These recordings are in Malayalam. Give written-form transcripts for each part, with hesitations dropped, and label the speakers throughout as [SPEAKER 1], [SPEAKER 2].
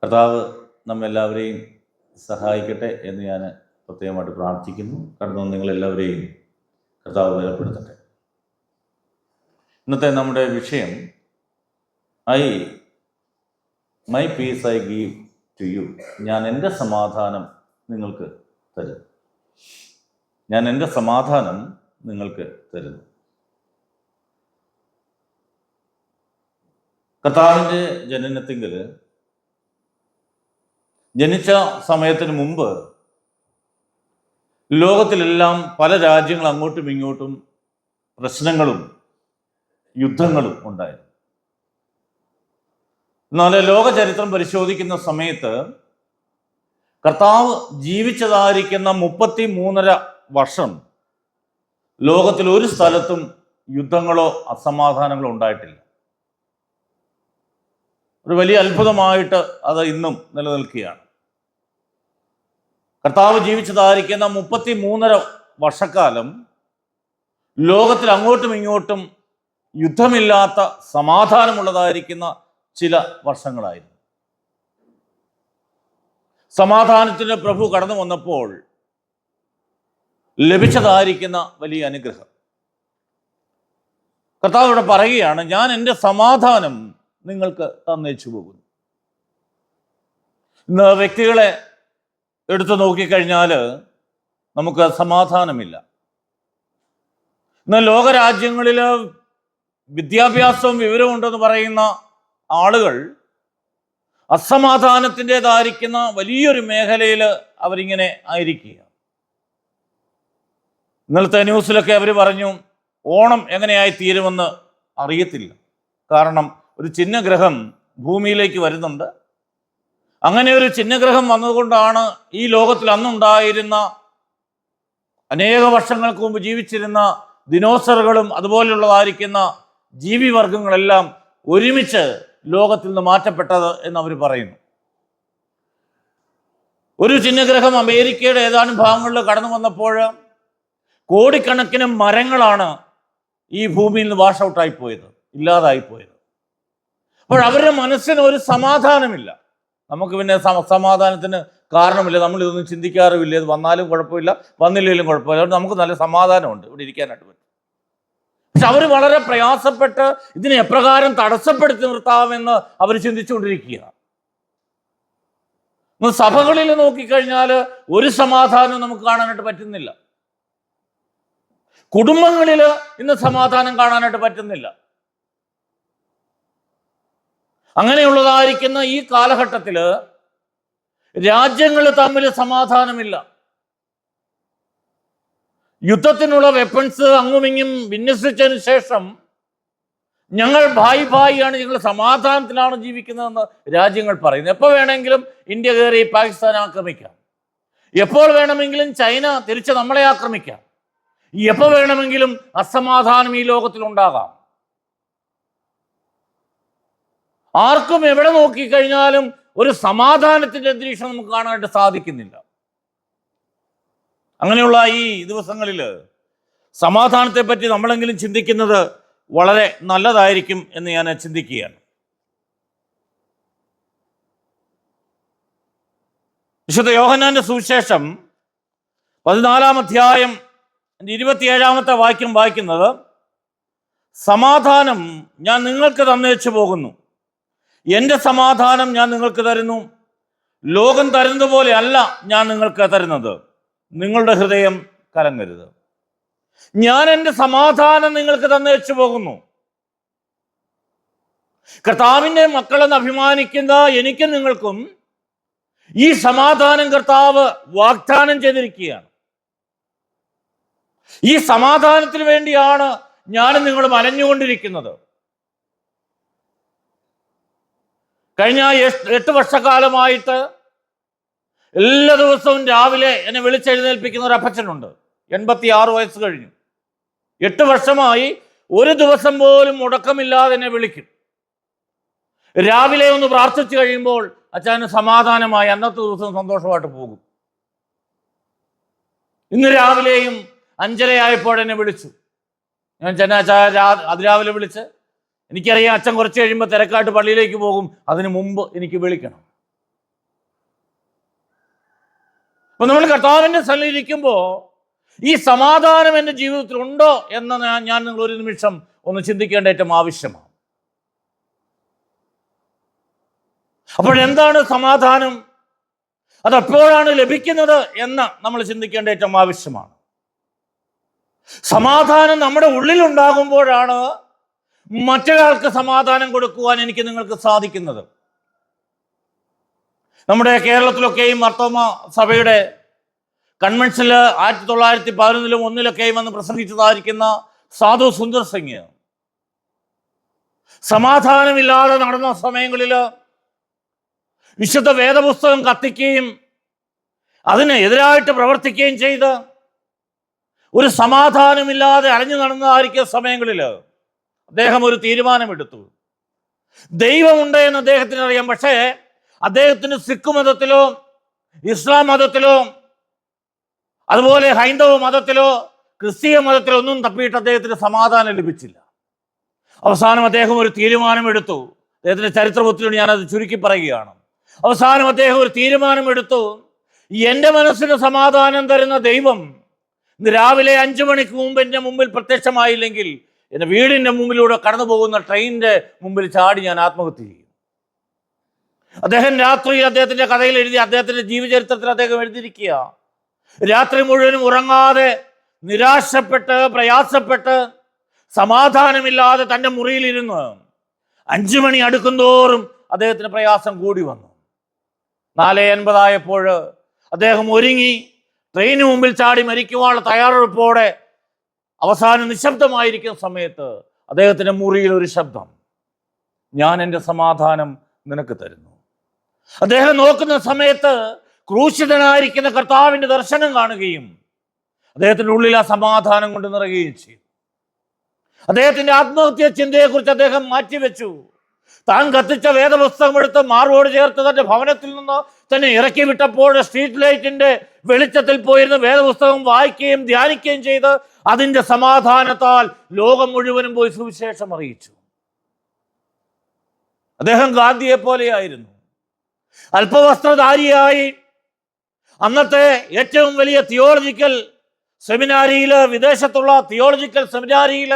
[SPEAKER 1] കർത്താവ് നമ്മെല്ലാവരെയും സഹായിക്കട്ടെ എന്ന് ഞാൻ പ്രത്യേകമായിട്ട് പ്രാർത്ഥിക്കുന്നു. കടന്നു നിങ്ങളെല്ലാവരെയും കർത്താവ് ബലപ്പെടുത്തട്ടെ. ഇന്നത്തെ നമ്മുടെ വിഷയം my peace I give to you. ഞാൻ എൻ്റെ സമാധാനം നിങ്ങൾക്ക് തരുന്നു. ഞാൻ എൻ്റെ സമാധാനം നിങ്ങൾക്ക് തരുന്നു. കർത്താവിൻ്റെ ജനനത്തിങ്കിൽ ജനിച്ച സമയത്തിന് മുമ്പ് ലോകത്തിലെല്ലാം പല രാജ്യങ്ങൾ അങ്ങോട്ടും ഇങ്ങോട്ടും പ്രശ്നങ്ങളും യുദ്ധങ്ങളും ഉണ്ടായിരുന്നു. എന്നാൽ ലോക ചരിത്രം പരിശോധിക്കുന്ന സമയത്ത് കർത്താവ് ജീവിച്ചതായിരിക്കുന്ന 33.5 വർഷം ലോകത്തിൽ ഒരു സ്ഥലത്തും യുദ്ധങ്ങളോ അസമാധാനങ്ങളോ ഉണ്ടായിട്ടില്ല. ഒരു വലിയ അത്ഭുതമായിട്ട് അത് ഇന്നും നിലനിൽക്കുകയാണ്. കർത്താവ് ജീവിച്ചതായിരിക്കുന്ന 33.5 വർഷക്കാലം ലോകത്തിൽ അങ്ങോട്ടും ഇങ്ങോട്ടും യുദ്ധമില്ലാത്ത സമാധാനമുള്ളതായിരിക്കുന്ന ചില വർഷങ്ങളായിരുന്നു. സമാധാനത്തിന് പ്രഭു കടന്നു വന്നപ്പോൾ ലഭിച്ചതായിരിക്കുന്ന വലിയ അനുഗ്രഹം. കർത്താവ് ഇവിടെ പറയുകയാണ്, ഞാൻ എൻ്റെ സമാധാനം നിങ്ങൾക്ക് തന്നേച്ചു പോകുന്നു. ഇന്ന് വ്യക്തികളെ എടുത്തു നോക്കിക്കഴിഞ്ഞാൽ നമുക്ക് സമാധാനമില്ല. ഇന്ന് ലോകരാജ്യങ്ങളിൽ വിദ്യാഭ്യാസവും വിവരവും ഉണ്ടെന്ന് പറയുന്ന ആളുകൾ അസമാധാനത്തിൻ്റെതായിരിക്കുന്ന വലിയൊരു മേഖലയിൽ അവരിങ്ങനെ ആയിരിക്കുക. ഇന്നലത്തെ ന്യൂസിലൊക്കെ അവർ പറഞ്ഞു, ഓണം എങ്ങനെയായി തീരുമെന്ന് അറിയത്തില്ല. കാരണം ഒരു ചിഹ്നഗ്രഹം ഭൂമിയിലേക്ക് വരുന്നുണ്ട്. അങ്ങനെ ഒരു ചിഹ്നഗ്രഹം വന്നതുകൊണ്ടാണ് ഈ ലോകത്തിൽ അന്നുണ്ടായിരുന്ന അനേക വർഷങ്ങൾക്ക് മുമ്പ് ജീവിച്ചിരുന്ന ദിനോസറുകളും അതുപോലുള്ളതായിരിക്കുന്ന ജീവിവർഗങ്ങളെല്ലാം ഒരുമിച്ച് ലോകത്തിൽ നിന്ന് മാറ്റപ്പെട്ടത് എന്ന് അവർ പറയുന്നു. ഒരു ചിഹ്നഗ്രഹം അമേരിക്കയുടെ ഏതാനും ഭാഗങ്ങളിൽ കടന്നു വന്നപ്പോൾ കോടിക്കണക്കിന് മരങ്ങളാണ് ഈ ഭൂമിയിൽ നിന്ന് വാഷ് ഔട്ടായി പോയത്, ഇല്ലാതായിപ്പോയത്. അപ്പോൾ അവരുടെ മനസ്സിന് ഒരു സമാധാനമില്ല. നമുക്ക് പിന്നെ സമാധാനത്തിന് കാരണമില്ല, നമ്മൾ ഇതൊന്നും ചിന്തിക്കാറുമില്ല. ഇത് വന്നാലും കുഴപ്പമില്ല, വന്നില്ലെങ്കിലും കുഴപ്പമില്ല. അതുകൊണ്ട് നമുക്ക് നല്ല സമാധാനമുണ്ട്, ഇവിടെ ഇരിക്കാനായിട്ട് പറ്റും. പക്ഷെ അവർ വളരെ പ്രയാസപ്പെട്ട് ഇതിനെ എപ്രകാരം തടസ്സപ്പെടുത്തി നിർത്താമെന്ന് അവർ ചിന്തിച്ചുകൊണ്ടിരിക്കുക. സഭകളിൽ നോക്കിക്കഴിഞ്ഞാൽ ഒരു സമാധാനവും നമുക്ക് കാണാനായിട്ട് പറ്റുന്നില്ല. കുടുംബങ്ങളിൽ ഇന്ന് സമാധാനം കാണാനായിട്ട് പറ്റുന്നില്ല. അങ്ങനെയുള്ളതായിരിക്കുന്ന ഈ കാലഘട്ടത്തിൽ രാജ്യങ്ങൾ തമ്മിൽ സമാധാനമില്ല. യുദ്ധത്തിനുള്ള വെപ്പൺസ് അങ്ങുമിങ്ങും വിന്യസിച്ചതിന് ശേഷം ഞങ്ങൾ ഭായിയാണ്, ഞങ്ങൾ സമാധാനത്തിലാണ് ജീവിക്കുന്നതെന്ന് രാജ്യങ്ങൾ പറയുന്നു. എപ്പോൾ വേണമെങ്കിലും ഇന്ത്യ കയറി പാകിസ്ഥാൻ ആക്രമിക്കാം, എപ്പോൾ വേണമെങ്കിലും ചൈന തിരിച്ച് നമ്മളെ ആക്രമിക്കാം, എപ്പോൾ വേണമെങ്കിലും അസമാധാനം ഈ ലോകത്തിൽ ഉണ്ടാകാം. ആർക്കും എവിടെ നോക്കിക്കഴിഞ്ഞാലും ഒരു സമാധാനത്തിന്റെ അന്തരീക്ഷം നമുക്ക് കാണാനായിട്ട് സാധിക്കുന്നില്ല. അങ്ങനെയുള്ള ഈ ദിവസങ്ങളിൽ സമാധാനത്തെ പറ്റി നമ്മളെങ്കിലും ചിന്തിക്കുന്നത് വളരെ നല്ലതായിരിക്കും എന്ന് ഞാൻ ചിന്തിക്കുകയാണ്. വിശുദ്ധ യോഹന്നാന്റെ സുവിശേഷം 14-ാം അധ്യായം 27-ാമത്തെ വാക്യം വായിക്കുന്നത്, സമാധാനം ഞാൻ നിങ്ങൾക്ക് തന്നേച്ചു പോകുന്നു, എൻ്റെ സമാധാനം ഞാൻ നിങ്ങൾക്ക് തരുന്നു. ലോകം തരുന്നത് പോലെ അല്ല ഞാൻ നിങ്ങൾക്ക് തരുന്നത്. നിങ്ങളുടെ ഹൃദയം കലങ്ങരുത്. ഞാൻ എൻ്റെ സമാധാനം നിങ്ങൾക്ക് തന്നേച്ചു പോകുന്നു. കർത്താവിൻ്റെ മക്കളെന്ന് അഭിമാനിക്കുന്ന എനിക്കും നിങ്ങൾക്കും ഈ സമാധാനം കർത്താവ് വാഗ്ദാനം ചെയ്തിരിക്കുകയാണ്. ഈ സമാധാനത്തിന് വേണ്ടിയാണ് ഞാനും നിങ്ങളും അലഞ്ഞുകൊണ്ടിരിക്കുന്നത്. കഴിഞ്ഞ 8 വർഷക്കാലമായിട്ട് എല്ലാ ദിവസവും രാവിലെ എന്നെ വിളിച്ചെഴുന്നേൽപ്പിക്കുന്ന ഒരു അപ്പച്ചനുണ്ട്. 86 വയസ്സ് കഴിഞ്ഞു. 8 വർഷമായി ഒരു ദിവസം പോലും മുടക്കമില്ലാതെ എന്നെ വിളിക്കും. രാവിലെ ഒന്ന് പ്രാർത്ഥിച്ചു കഴിയുമ്പോൾ അച്ഛന് സമാധാനമായി അന്നത്തെ ദിവസം സന്തോഷമായിട്ട് പോകും. ഇന്ന് രാവിലെയും 5:30 എന്നെ വിളിച്ചു. ഞാൻ അതിരാവിലെ എനിക്കറിയാം അച്ഛൻ കുറച്ച് കഴിയുമ്പോൾ തിരക്കായിട്ട് പള്ളിയിലേക്ക് പോകും, അതിനു മുമ്പ് എനിക്ക് വിളിക്കണം. അപ്പൊ നമ്മൾ കർത്താവിന്റെ സന്നിധിയിൽ ഇരിക്കുമ്പോൾ ഈ സമാധാനം എൻ്റെ ജീവിതത്തിൽ ഉണ്ടോ എന്ന് ഞാൻ നിങ്ങൾ ഒരു നിമിഷം ഒന്ന് ചിന്തിക്കേണ്ട ഏറ്റവും ആവശ്യമാണ്. അപ്പോഴെന്താണ് സമാധാനം, അതെപ്പോഴാണ് ലഭിക്കുന്നത് എന്ന് നമ്മൾ ചിന്തിക്കേണ്ട ഏറ്റവും ആവശ്യമാണ്. സമാധാനം നമ്മുടെ ഉള്ളിലുണ്ടാകുമ്പോഴാണ് മറ്റൊരാൾക്ക് സമാധാനം കൊടുക്കുവാൻ എനിക്ക് നിങ്ങൾക്ക് സാധിക്കുന്നത്. നമ്മുടെ കേരളത്തിലൊക്കെയും മർത്തോമ സഭയുടെ കൺവെൻഷനിൽ 1911 1 വന്ന് പ്രസംഗിച്ചതായിരിക്കുന്ന സാധു സുന്ദർ സിംഗ് സമാധാനമില്ലാതെ നടന്ന സമയങ്ങളിൽ വിശുദ്ധ വേദപുസ്തകം കത്തിക്കുകയും അതിന് എതിരായിട്ട് പ്രവർത്തിക്കുകയും ചെയ്ത് ഒരു സമാധാനമില്ലാതെ അലഞ്ഞു നടന്നതായിരിക്കുന്ന സമയങ്ങളിൽ അദ്ദേഹം ഒരു തീരുമാനമെടുത്തു. ദൈവമുണ്ട് എന്ന് അദ്ദേഹത്തിന് അറിയാം, പക്ഷേ അദ്ദേഹത്തിന് സിഖ് മതത്തിലോ ഇസ്ലാം മതത്തിലോ അതുപോലെ ഹൈന്ദവ മതത്തിലോ ക്രിസ്തീയ മതത്തിലോ ഒന്നും തപ്പിയിട്ട് അദ്ദേഹത്തിന് സമാധാനം ലഭിച്ചില്ല. അവസാനം അദ്ദേഹം ഒരു തീരുമാനമെടുത്തു. അദ്ദേഹത്തിന്റെ ചരിത്രപുസ്തകത്തിൽ ഞാനത് ചുരുക്കി പറയുകയാണ്. അവസാനം അദ്ദേഹം ഒരു തീരുമാനമെടുത്തു, എൻ്റെ മനസ്സിന് സമാധാനം തരുന്ന ദൈവം ഇന്ന് രാവിലെ 5 മണിക്ക് മുമ്പ് എൻ്റെ മുമ്പിൽ പ്രത്യക്ഷമായില്ലെങ്കിൽ എൻ്റെ വീടിൻ്റെ മുമ്പിലൂടെ കടന്നു പോകുന്ന ട്രെയിനിൻ്റെ മുമ്പിൽ ചാടി ഞാൻ ആത്മഹത്യ ചെയ്യും. അദ്ദേഹം രാത്രിയിൽ അദ്ദേഹത്തിൻ്റെ കഥയിൽ എഴുതി, അദ്ദേഹത്തിൻ്റെ ജീവചരിത്രത്തിൽ അദ്ദേഹം എഴുതിയിരിക്കുക, രാത്രി മുഴുവനും ഉറങ്ങാതെ നിരാശപ്പെട്ട് പ്രയാസപ്പെട്ട് സമാധാനമില്ലാതെ തൻ്റെ മുറിയിലിരുന്ന് 5 മണി അടുക്കുന്തോറും അദ്ദേഹത്തിന് പ്രയാസം കൂടി വന്നു. 4:80 അദ്ദേഹം ഒരുങ്ങി ട്രെയിന് മുമ്പിൽ ചാടി മരിക്കുവാനുള്ള തയ്യാറെടുപ്പോടെ അവസാനം നിശബ്ദമായിരിക്കുന്ന സമയത്ത് അദ്ദേഹത്തിൻ്റെ മുറിയിൽ ഒരു ശബ്ദം, ഞാൻ എൻ്റെ സമാധാനം നിനക്ക് തരുന്നു. അദ്ദേഹം നോക്കുന്ന സമയത്ത് ക്രൂശിതനായിരിക്കുന്ന കർത്താവിൻ്റെ ദർശനം കാണുകയും അദ്ദേഹത്തിൻ്റെ ഉള്ളിൽ ആ സമാധാനം കൊണ്ട് നിറയുകയും ചെയ്തു. അദ്ദേഹത്തിൻ്റെ ആത്മഹത്യാ ചിന്തയെക്കുറിച്ച് അദ്ദേഹം മാറ്റിവെച്ചു. താൻ കത്തിച്ച വേദപുസ്തകം എടുത്ത് മാർവോട് ചേർത്ത് തന്റെ ഭവനത്തിൽ നിന്ന് തന്നെ ഇറക്കി വിട്ടപ്പോൾ സ്ട്രീറ്റ് ലൈറ്റിന്റെ വെളിച്ചത്തിൽ പോയിരുന്ന വേദപുസ്തകം വായിക്കുകയും ധ്യാനിക്കുകയും ചെയ്ത് അതിന്റെ സമാധാനത്താൽ ലോകം മുഴുവനും പോയി സുവിശേഷം അറിയിച്ചു. അദ്ദേഹം ഗാന്ധിയെ പോലെയായിരുന്നു. അല്പവസ്ത്രധാരിയായി അന്നത്തെ ഏറ്റവും വലിയ തിയോളജിക്കൽ സെമിനാരിയിൽ, വിദേശത്തുള്ള തിയോളജിക്കൽ സെമിനാരിയിൽ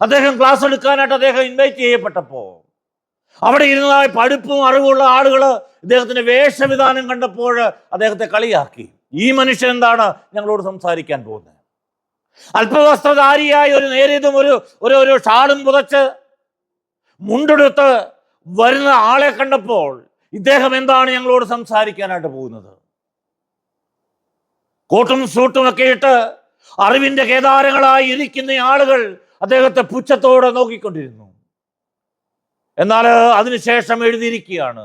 [SPEAKER 1] അദ്ദേഹം ക്ലാസ് എടുക്കാനായിട്ട് അദ്ദേഹം ഇൻവൈറ്റ് ചെയ്യപ്പെട്ടപ്പോൾ അവിടെ ഇരുന്നതായി പഠിപ്പും അറിവുള്ള ആളുകൾ ഇദ്ദേഹത്തിന്റെ വേഷവിധാനം കണ്ടപ്പോൾ അദ്ദേഹത്തെ കളിയാക്കി. ഈ മനുഷ്യൻ എന്താണ് ഞങ്ങളോട് സംസാരിക്കാൻ പോകുന്നത്? അല്പവസ്ത്രധാരിയായി ഒരു നേരിയതും ഒരു ഷാളും പുതച്ച് മുണ്ടെടുത്ത് വരുന്ന ആളെ കണ്ടപ്പോൾ ഇദ്ദേഹം എന്താണ് ഞങ്ങളോട് സംസാരിക്കാനായിട്ട് പോകുന്നത്? കോട്ടും സൂട്ടും ഒക്കെ ഇട്ട് അറിവിന്റെ കേദാരങ്ങളായി ഇരിക്കുന്ന ആളുകൾ അദ്ദേഹത്തെ പുച്ഛത്തോടെ നോക്കിക്കൊണ്ടിരുന്നു. എന്നാൽ അതിനുശേഷം എഴുതിയിരിക്കുകയാണ്,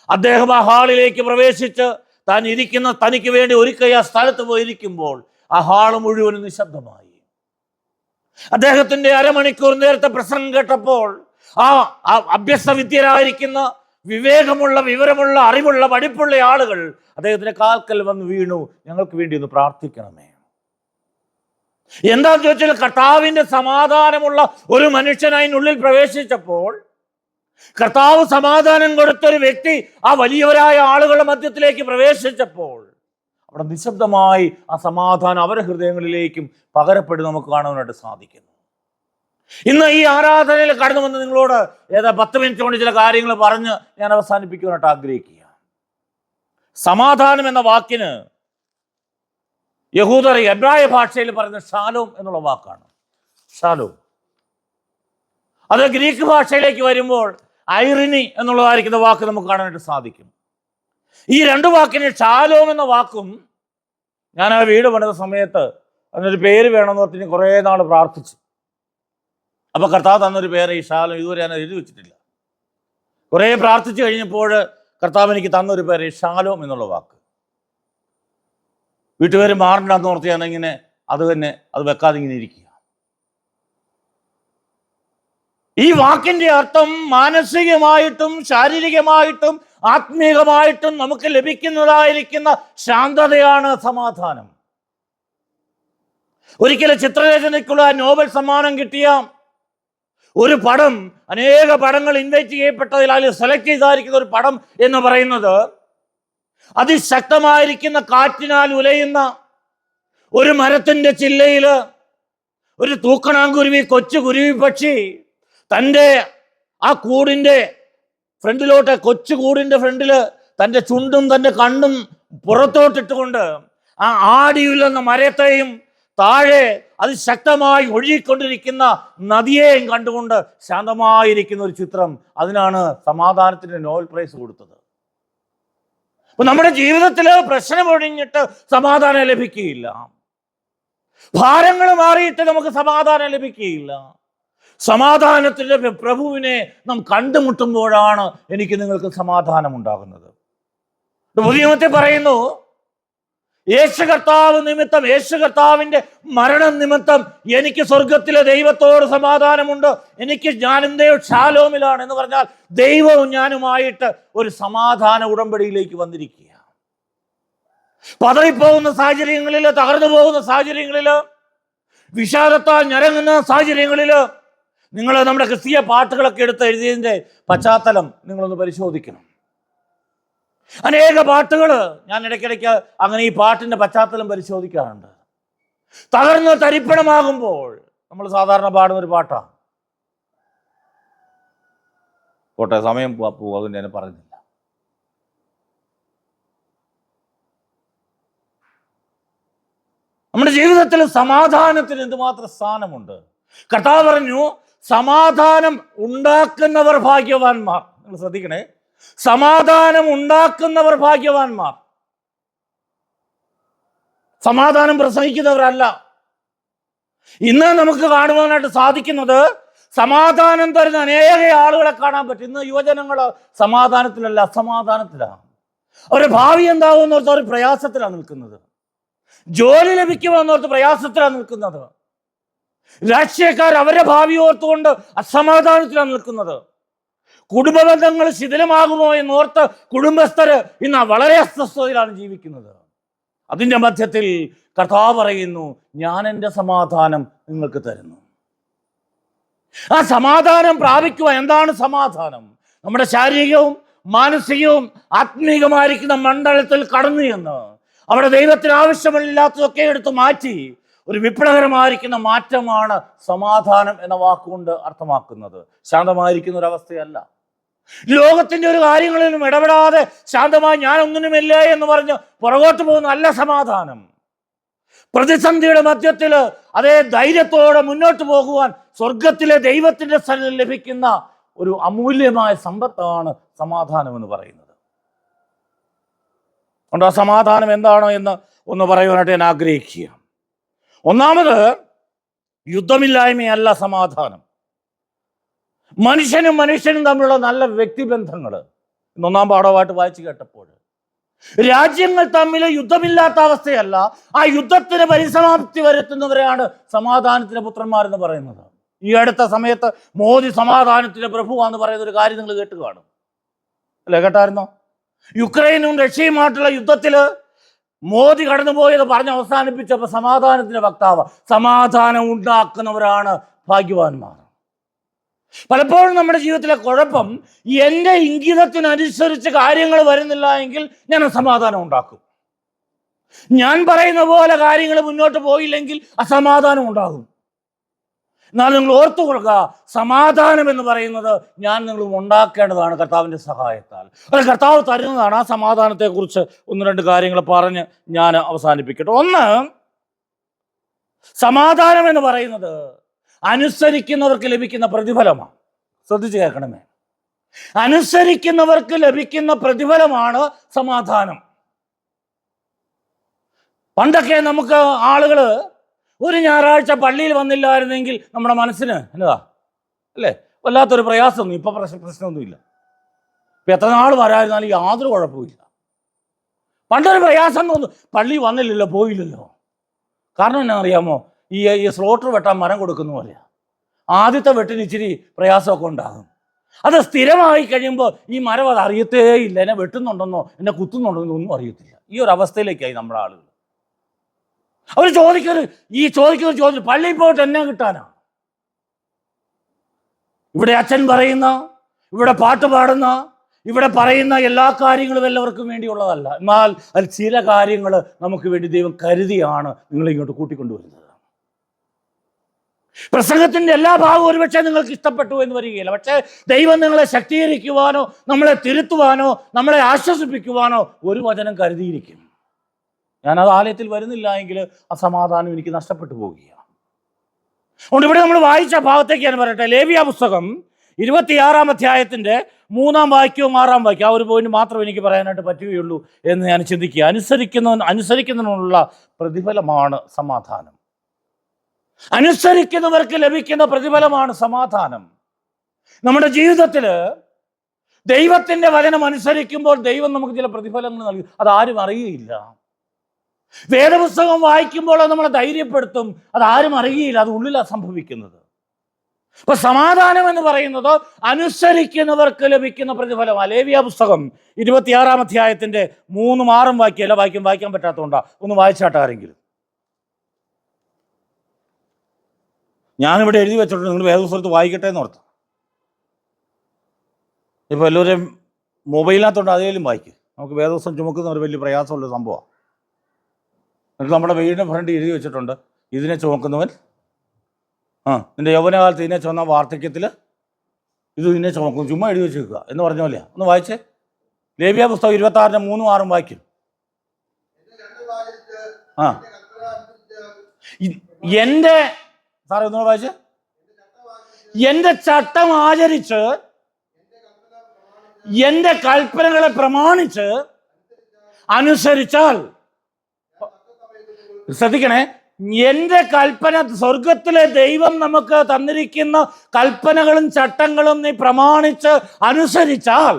[SPEAKER 1] അദ്ദേഹം ആ ഹാളിലേക്ക് പ്രവേശിച്ച് താൻ ഇരിക്കുന്ന തനിക്ക് വേണ്ടി ഒരുക്കിയ സ്ഥലത്ത് പോയിരിക്കുമ്പോൾ ആ ഹാള് മുഴുവനും നിശബ്ദമായി. അദ്ദേഹത്തിന്റെ അരമണിക്കൂർ നേരത്തെ പ്രസംഗം കേട്ടപ്പോൾ ആ അഭ്യസ്തവിദ്യരായിരിക്കുന്ന വിവേകമുള്ള വിവരമുള്ള അറിവുള്ള പഠിപ്പുള്ള ആളുകൾ അദ്ദേഹത്തിന്റെ കാൽക്കൽ വന്ന് വീണു, ഞങ്ങൾക്ക് വേണ്ടി ഒന്ന് പ്രാർത്ഥിക്കണമേ. എന്താന്ന് ചോദിച്ചാൽ കർത്താവിന്റെ സമാധാനമുള്ള ഒരു മനുഷ്യനായി ഉള്ളിൽ പ്രവേശിച്ചപ്പോൾ, കർത്താവ് സമാധാനം കൊടുത്തൊരു വ്യക്തി ആ വലിയവരായ ആളുകളുടെ മധ്യത്തിലേക്ക് പ്രവേശിച്ചപ്പോൾ അവിടെ നിശബ്ദമായി ആ സമാധാനം അവരുടെ ഹൃദയങ്ങളിലേക്കും പകരപ്പെടും നമുക്ക് കാണാനായിട്ട് സാധിക്കുന്നു. ഇന്ന് ഈ ആരാധനയിൽ കടന്നു വന്ന് നിങ്ങളോട് 10 മിനിറ്റ് കൊണ്ട് ചില കാര്യങ്ങൾ പറഞ്ഞ് ഞാൻ അവസാനിപ്പിക്കുവാനായിട്ട് ആഗ്രഹിക്കുക. സമാധാനം എന്ന വാക്കിന് യഹൂദർ എബ്രായ ഭാഷയിൽ പറയുന്ന ഷാലോം എന്നുള്ള വാക്കാണ്. ഷാലോം അത് ഗ്രീക്ക് ഭാഷയിലേക്ക് വരുമ്പോൾ ഐറിനി എന്നുള്ളതായിരിക്കുന്ന വാക്ക് നമുക്ക് കാണാനായിട്ട് സാധിക്കും. ഈ 2 വാക്കിന് ഷാലോം എന്ന വാക്കും, ഞാൻ ആ വീട് പണിത സമയത്ത് അതിനൊരു പേര് വേണമെന്ന് പറഞ്ഞ് കുറേ നാൾ പ്രാർത്ഥിച്ചു. അപ്പൊ കർത്താവ് തന്നൊരു പേര് ഈ ഷാലോം, ഇതുവരെ ഞാൻ എഴുതി വെച്ചിട്ടില്ല. കുറേ പ്രാർത്ഥിച്ചു കഴിഞ്ഞപ്പോൾ കർത്താവ് എനിക്ക് തന്നൊരു പേര് ഷാലോം എന്നുള്ള വാക്ക്. വീട്ടുപേര് മാറണ്ടെന്ന് ഓർത്ത് ഞാനിങ്ങനെ അത് വെക്കാതെ ഇങ്ങനെ ഇരിക്കുക. ഈ വാക്കിന്റെ അർത്ഥം മാനസികമായിട്ടും ശാരീരികമായിട്ടും ആത്മീകമായിട്ടും നമുക്ക് ലഭിക്കുന്നതായിരിക്കുന്ന ശാന്തതയാണ് സമാധാനം. ഒരിക്കലും ചിത്രരചനയ്ക്കുള്ള നോബൽ സമ്മാനം കിട്ടിയ ഒരു പടം, അനേക പടങ്ങൾ ഇൻവൈറ്റ് ചെയ്യപ്പെട്ടതിൽ അതിൽ സെലക്ട് ചെയ്തായിരിക്കുന്ന ഒരു പടം എന്ന് പറയുന്നത് അതിശക്തമായിരിക്കുന്ന കാറ്റിനാൽ ഉലയുന്ന ഒരു മരത്തിന്റെ ചില്ലയില് ഒരു തൂക്കണാങ്കുരുവി, കൊച്ചു കുരുവി പക്ഷി തൻ്റെ ആ കൂടിന്റെ ഫ്രണ്ടിലോട്ട്, കൊച്ചു കൂടിന്റെ ഫ്രണ്ടില് തൻ്റെ ചുണ്ടും തൻ്റെ കണ്ണും പുറത്തോട്ടിട്ടുകൊണ്ട് ആ ആടിയുല്ലെന്ന മരത്തെയും താഴെ അതിശക്തമായി ഒഴുകിക്കൊണ്ടിരിക്കുന്ന നദിയെയും കണ്ടുകൊണ്ട് ശാന്തമായിരിക്കുന്ന ഒരു ചിത്രം, അതിനാണ് സമാധാനത്തിന് നോബൽ പ്രൈസ് കൊടുത്തത്. അപ്പൊ നമ്മുടെ ജീവിതത്തിൽ പ്രശ്നം ഒഴിഞ്ഞിട്ട് സമാധാനം ലഭിക്കുകയില്ല, ഭാരങ്ങൾ മാറിയിട്ട് നമുക്ക് സമാധാനം ലഭിക്കുകയില്ല. സമാധാനത്തിന്റെ പ്രഭുവിനെ നാം കണ്ടുമുട്ടുമ്പോഴാണ് എനിക്ക് നിങ്ങൾക്ക് സമാധാനം ഉണ്ടാകുന്നത്. പുതിയ നിയമത്തിൽ പറയുന്നു, യേശു കർത്താവ് നിമിത്തം, യേശു കർത്താവിന്റെ മരണം നിമിത്തം എനിക്ക് സ്വർഗത്തിലെ ദൈവത്തോട് സമാധാനമുണ്ട്. ഞാൻ എന്തേ ഷാലോമിലാണ് എന്ന് പറഞ്ഞാൽ ദൈവവും ഞാനുമായിട്ട് ഒരു സമാധാന ഉടമ്പടിയിലേക്ക് വന്നിരിക്കുക. പതറിപ്പോകുന്ന സാഹചര്യങ്ങളില്, തകർന്നു പോകുന്ന സാഹചര്യങ്ങളില്, വിഷാദത്താൽ ഞരങ്ങുന്ന സാഹചര്യങ്ങളില് നിങ്ങൾ നമ്മുടെ ക്രിസ്തീയ പാട്ടുകളൊക്കെ എടുത്ത് എഴുതിയതിന്റെ പശ്ചാത്തലം നിങ്ങളൊന്ന് പരിശോധിക്കണം. അനേക പാട്ടുകൾ ഞാൻ ഇടയ്ക്കിടയ്ക്ക് അങ്ങനെ ഈ പാട്ടിന്റെ പശ്ചാത്തലം പരിശോധിക്കാറുണ്ട്. തകർന്ന് തരിപ്പണമാകുമ്പോൾ നമ്മൾ സാധാരണ പാടുന്ന ഒരു പാട്ടാണ്. പോട്ടെ, സമയം പോകും, അതുകൊണ്ട് ഞാൻ പറഞ്ഞില്ല. നമ്മുടെ ജീവിതത്തിൽ സമാധാനത്തിന് എന്തുമാത്രം സ്ഥാനമുണ്ട്. കർത്താവ് പറഞ്ഞു, സമാധാനം ഉണ്ടാക്കുന്നവർ ഭാഗ്യവാന്മാർ. നിങ്ങൾ ശ്രദ്ധിക്കണേ, സമാധാനം ഉണ്ടാക്കുന്നവർ ഭാഗ്യവാന്മാർ. സമാധാനം പ്രസംഗിക്കുന്നവരല്ല. ഇന്ന് നമുക്ക് കാണുവാനായിട്ട് സാധിക്കുന്നത് സമാധാനം തരുന്ന അനേക ആളുകളെ കാണാൻ പറ്റും. ഇന്ന് യുവജനങ്ങൾ സമാധാനത്തിലല്ല, അസമാധാനത്തിലാണ്. അവരുടെ ഭാവി എന്താകുമെന്നോർത്ത് അവർ പ്രയാസത്തിലാണ് നിൽക്കുന്നത്. ജോലി ലഭിക്കുമെന്നോർത്ത് പ്രയാസത്തിലാണ് നിൽക്കുന്നത്. രാഷ്ട്രീയക്കാർ അവരുടെ ഭാവി ഓർത്തുകൊണ്ട് അസമാധാനത്തിലാണ് നിൽക്കുന്നത്. കുടുംബ ബന്ധങ്ങൾ ശിഥിലമാകുമോ എന്നോർത്ത് കുടുംബസ്ഥര് ഇന്ന് വളരെ അസ്വസ്ഥതയിലാണ് ജീവിക്കുന്നത്. അതിൻ്റെ മധ്യത്തിൽ കർത്താവ് പറയുന്നു, ഞാൻ എൻ്റെ സമാധാനം നിങ്ങൾക്ക് തരുന്നു. ആ സമാധാനം പ്രാപിക്കുക. എന്താണ് സമാധാനം? നമ്മുടെ ശാരീരികവും മാനസികവും ആത്മീകമായിരിക്കുന്ന മണ്ഡലത്തിൽ കടന്നു എന്ന് അവിടെ ദൈവത്തിന് ആവശ്യമില്ലാത്തതൊക്കെ എടുത്ത് മാറ്റി ഒരു വിപ്ലവകരമായിരിക്കുന്ന മാറ്റമാണ് സമാധാനം എന്ന വാക്കുകൊണ്ട് അർത്ഥമാക്കുന്നത്. ശാന്തമായിരിക്കുന്ന ഒരവസ്ഥയല്ല. ലോകത്തിന്റെ ഒരു കാര്യങ്ങളിലും ഇടപെടാതെ ശാന്തമായി ഞാൻ ഒന്നിനുമില്ല എന്ന് പറഞ്ഞ് പുറകോട്ട് പോകുന്ന അല്ല സമാധാനം. പ്രതിസന്ധിയുടെ മധ്യത്തിൽ അതേ ധൈര്യത്തോടെ മുന്നോട്ട് പോകുവാൻ സ്വർഗത്തിലെ ദൈവത്തിന്റെ സ്ഥലം ലഭിക്കുന്ന ഒരു അമൂല്യമായ സമ്പത്താണ് സമാധാനം എന്ന് പറയുന്നത്. അതുകൊണ്ട് ആ സമാധാനം എന്താണോ എന്ന് ഒന്ന് പറയുവാനായിട്ട് ഞാൻ ആഗ്രഹിക്കുക. ഒന്നാമത്, യുദ്ധമില്ലായ്മയല്ല സമാധാനം. മനുഷ്യനും മനുഷ്യനും തമ്മിലുള്ള നല്ല വ്യക്തിബന്ധങ്ങൾ ഇന്നൊന്നാം പാഠമായിട്ട് വായിച്ചു കേട്ടപ്പോൾ രാജ്യങ്ങൾ തമ്മിൽ യുദ്ധമില്ലാത്ത അവസ്ഥയല്ല, ആ യുദ്ധത്തിന് പരിസമാപ്തി വരുത്തുന്നവരെയാണ് സമാധാനത്തിന്റെ പുത്രന്മാരെന്ന് പറയുന്നത്. ഈ അടുത്ത സമയത്ത് മോദി സമാധാനത്തിന്റെ പ്രഭുവാന്ന് പറയുന്ന ഒരു കാര്യം നിങ്ങൾ കേട്ട് കാണും അല്ലേ? കേട്ടായിരുന്നോ? യുക്രൈനും റഷ്യയുമായിട്ടുള്ള യുദ്ധത്തില് മോദി കടന്നുപോയത് പറഞ്ഞ് അവസാനിപ്പിച്ചപ്പോൾ സമാധാനത്തിന്റെ വക്താവ്, സമാധാനം ഉണ്ടാക്കുന്നവരാണ് ഭാഗ്യവാന്മാർ. പലപ്പോഴും നമ്മുടെ ജീവിതത്തിലെ കുഴപ്പം, എൻ്റെ ഇംഗിതത്തിനനുസരിച്ച് കാര്യങ്ങൾ വരുന്നില്ല എങ്കിൽ ഞാൻ അസമാധാനം ഉണ്ടാക്കും. ഞാൻ പറയുന്ന പോലെ കാര്യങ്ങൾ മുന്നോട്ട് പോയില്ലെങ്കിൽ അസമാധാനം ഉണ്ടാകും. എന്നാൽ നിങ്ങൾ ഓർത്തുകൊള്ളുക, സമാധാനം എന്ന് പറയുന്നത് ഞാൻ നിങ്ങൾ ഉണ്ടാക്കേണ്ടതാണ് കർത്താവിൻ്റെ സഹായത്താൽ. അത് കർത്താവ് തരുന്നതാണ്. ആ സമാധാനത്തെക്കുറിച്ച് ഒന്ന് രണ്ട് കാര്യങ്ങൾ പറഞ്ഞ് ഞാൻ അവസാനിപ്പിക്കട്ടെ. ഒന്ന്, സമാധാനം എന്ന് പറയുന്നത് അനുസരിക്കുന്നവർക്ക് ലഭിക്കുന്ന പ്രതിഫലമാണ്. ശ്രദ്ധിച്ച് കേൾക്കണമേ, അനുസരിക്കുന്നവർക്ക് ലഭിക്കുന്ന പ്രതിഫലമാണ് സമാധാനം. പണ്ടൊക്കെ നമുക്ക് ആളുകൾ ഒരു ഞായറാഴ്ച പള്ളിയിൽ വന്നില്ലായിരുന്നെങ്കിൽ നമ്മുടെ മനസ്സിന് എന്നതാ അല്ലേ, വല്ലാത്തൊരു പ്രയാസമൊന്നും. ഇപ്പം പ്രശ്നമൊന്നുമില്ല. ഇപ്പം എത്ര നാൾ വരാതിരുന്നാലും യാതൊരു കുഴപ്പമില്ല. പണ്ടൊരു പ്രയാസം തോന്നും, പള്ളി വന്നില്ലല്ലോ, പോയില്ലല്ലോ. കാരണം എന്നാ അറിയാമോ? ഈ സ്ലോട്ടർ വെട്ടാൻ മരം കൊടുക്കുന്ന പോലെയാണ്. ആദ്യത്തെ വെട്ടിന് ഇച്ചിരി പ്രയാസമൊക്കെ ഉണ്ടാകും. അത് സ്ഥിരമായി കഴിയുമ്പോൾ ഈ മരം അത് അറിയത്തേ ഇല്ല. എന്നെ വെട്ടുന്നുണ്ടെന്നോ എന്നെ കുത്തുന്നുണ്ടെന്നോ ഒന്നും അറിയത്തില്ല. ഈ ഒരു അവസ്ഥയിലേക്കായി നമ്മുടെ ആളുകൾ. അവർ ചോദിക്കുന്ന ചോദ്യം, പള്ളിയിൽ പോയിട്ട് എന്നെ കിട്ടാനാ? ഇവിടെ അച്ഛൻ പറയുന്ന, ഇവിടെ പാട്ട് പാടുന്ന, ഇവിടെ പറയുന്ന എല്ലാ കാര്യങ്ങളും എല്ലാവർക്കും വേണ്ടിയുള്ളതല്ല. എന്നാൽ അതിൽ ചില കാര്യങ്ങൾ നമുക്ക് വേണ്ടി ദൈവം കരുതിയാണ് നിങ്ങളെ ഇങ്ങോട്ട് കൂട്ടിക്കൊണ്ടുവരുന്നത്. പ്രസംഗത്തിന്റെ എല്ലാ ഭാഗവും ഒരുപക്ഷെ നിങ്ങൾക്ക് ഇഷ്ടപ്പെട്ടു എന്ന് വരികയില്ല. പക്ഷേ ദൈവം നിങ്ങളെ ശക്തീകരിക്കുവാനോ നമ്മളെ തിരുത്തുവാനോ നമ്മളെ ആശ്വസിപ്പിക്കുവാനോ ഒരു വചനം കരുതിയിരിക്കും. ഞാനത് ആലയത്തിൽ വരുന്നില്ല എങ്കിൽ ആ സമാധാനം എനിക്ക് നഷ്ടപ്പെട്ടു പോവുകയാണ്. അതുകൊണ്ട് ഇവിടെ നമ്മൾ വായിച്ച ഭാഗത്തേക്ക് ഞാൻ പറയട്ടെ. ലേവ്യ പുസ്തകം 26-ാം അധ്യായത്തിൻ്റെ 3-ാം വാക്യവും 6-ാം വാക്യം, ആ ഒരു പോയിന്റ് മാത്രം എനിക്ക് പറയാനായിട്ട് പറ്റുകയുള്ളൂ എന്ന് ഞാൻ ചിന്തിക്കുക. അനുസരിക്കുന്നതിനുള്ള പ്രതിഫലമാണ് സമാധാനം. അനുസരിക്കുന്നവർക്ക് ലഭിക്കുന്ന പ്രതിഫലമാണ് സമാധാനം. നമ്മുടെ ജീവിതത്തിൽ ദൈവത്തിൻ്റെ വചനം അനുസരിക്കുമ്പോൾ ദൈവം നമുക്ക് ചില പ്രതിഫലങ്ങൾ നൽകി, അതാരും അറിയുകയില്ല. വേദപുസ്തകം വായിക്കുമ്പോൾ അത് നമ്മളെ ധൈര്യപ്പെടുത്തും, അതാരും അറിയുകയില്ല, അത് ഉള്ളിലാണ് സംഭവിക്കുന്നത്. അപ്പൊ സമാധാനം എന്ന് പറയുന്നത് അനുസരിക്കുന്നവർക്ക് ലഭിക്കുന്ന പ്രതിഫലമാണ്. ലേവ്യ പുസ്തകം 26-ാം അധ്യായത്തിൻ്റെ 3-ഉം 6-ഉം വാക്യമല്ല, വായിക്കാൻ പറ്റാത്തതുകൊണ്ടാ, ഒന്ന് വായിച്ചാട്ടെ ആരെങ്കിലും. ഞാനിവിടെ എഴുതി വെച്ചിട്ടുണ്ട്, നിങ്ങൾ വേദപുസ്തകത്ത് വായിക്കട്ടെ എന്ന് ഓർത്ത്. ഇപ്പോൾ എല്ലാവരും മൊബൈലിനകത്തുണ്ട്, അതേലും വായിക്കും. നമുക്ക് വേദപുസ്തകം ചുമക്കുന്ന ഒരു വലിയ പ്രയാസമുള്ള സംഭവമാണ്. എന്നിട്ട് നമ്മുടെ വീടിൻ്റെ ഫ്രണ്ട് എഴുതി വെച്ചിട്ടുണ്ട്, ഇതിനെ ചുമക്കുന്നവൻ നിൻ്റെ യൗവനകാലത്ത് ഇതിനെ ചുമന്ന വാർദ്ധക്യത്തിൽ ഇത് ഇതിനെ ചുമക്കും. ചുമ്മാ എഴുതി വെച്ചേക്കുക എന്ന് പറഞ്ഞ പോലെയാ. ഒന്ന് വായിച്ചേ. ലേവ്യ പുസ്തകം 26-ന്റെ 3-ഉം 6-ഉം വാക്യം. എൻ്റെ സാറേ ഒന്നുകൂടെ വായിച്ചേ. എൻ്റെ ചട്ടം ആചരിച്ച് എൻ്റെ കൽപ്പനകളെ പ്രമാണിച്ച് അനുസരിച്ചാൽ, ശ്രദ്ധിക്കണേ, എൻ്റെ കൽപ്പന, സ്വർഗത്തിലെ ദൈവം നമുക്ക് തന്നിരിക്കുന്ന കൽപ്പനകളും ചട്ടങ്ങളും നീ പ്രമാണിച്ച് അനുസരിച്ചാൽ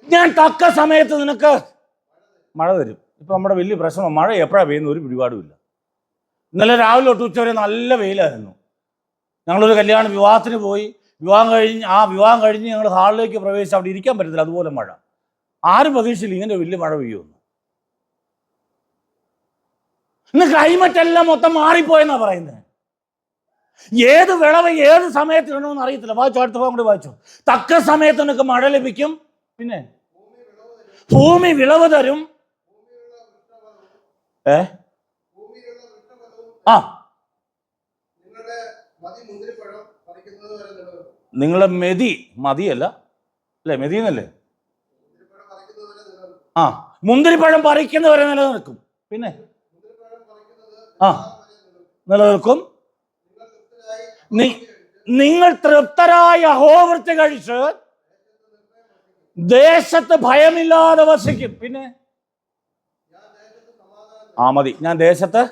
[SPEAKER 1] ഞാൻ തക്ക സമയത്ത് നിനക്ക് മഴ തരും. ഇപ്പം നമ്മുടെ വലിയ പ്രശ്നം, മഴ എപ്പോഴാണ് പെയ്യുന്ന ഒരു പിടിപാടുമില്ല. ഇന്നലെ രാവിലെ തൊട്ട് ഉച്ചവരെ നല്ല വെയിലായിരുന്നു. ഞങ്ങളൊരു വിവാഹത്തിന് പോയി. വിവാഹം കഴിഞ്ഞ് ഞങ്ങൾ ഹാളിലേക്ക് പ്രവേശിച്ച് അവിടെ ഇരിക്കാൻ പറ്റത്തില്ല, അതുപോലെ മഴ. ആരും പ്രതീക്ഷിച്ചില്ല ഇങ്ങനെ വലിയ മഴ പെയ്യുമെന്ന്. ഇന്ന് ക്ലൈമറ്റ് എല്ലാം മൊത്തം മാറിപ്പോയെന്നാണ് പറയുന്നത്. ഏത് വിളവ് ഏത് സമയത്ത് ഇടണമെന്ന് അറിയത്തില്ല. വായിച്ചോ, അടുത്ത ഭാഗം കൂടി വായിച്ചോ. തക്ക സമയത്ത് നിനക്ക് മഴ ലഭിക്കും, പിന്നെ ഭൂമി വിളവ് തരും. നിങ്ങളെ മതിയല്ല അല്ലേ, മെതിന്നല്ലേ? മുന്തിരിപ്പഴം പറിക്കുന്നവരെ നിലനിൽക്കും, പിന്നെ നിലനിൽക്കും. നിങ്ങൾ തൃപ്തരായ യഹോവൃത്തി കഴിച്ച് ദേശത്ത് ഭയമില്ലാതെ വസിക്കും, പിന്നെ മതി. ഞാൻ ദേശത്ത്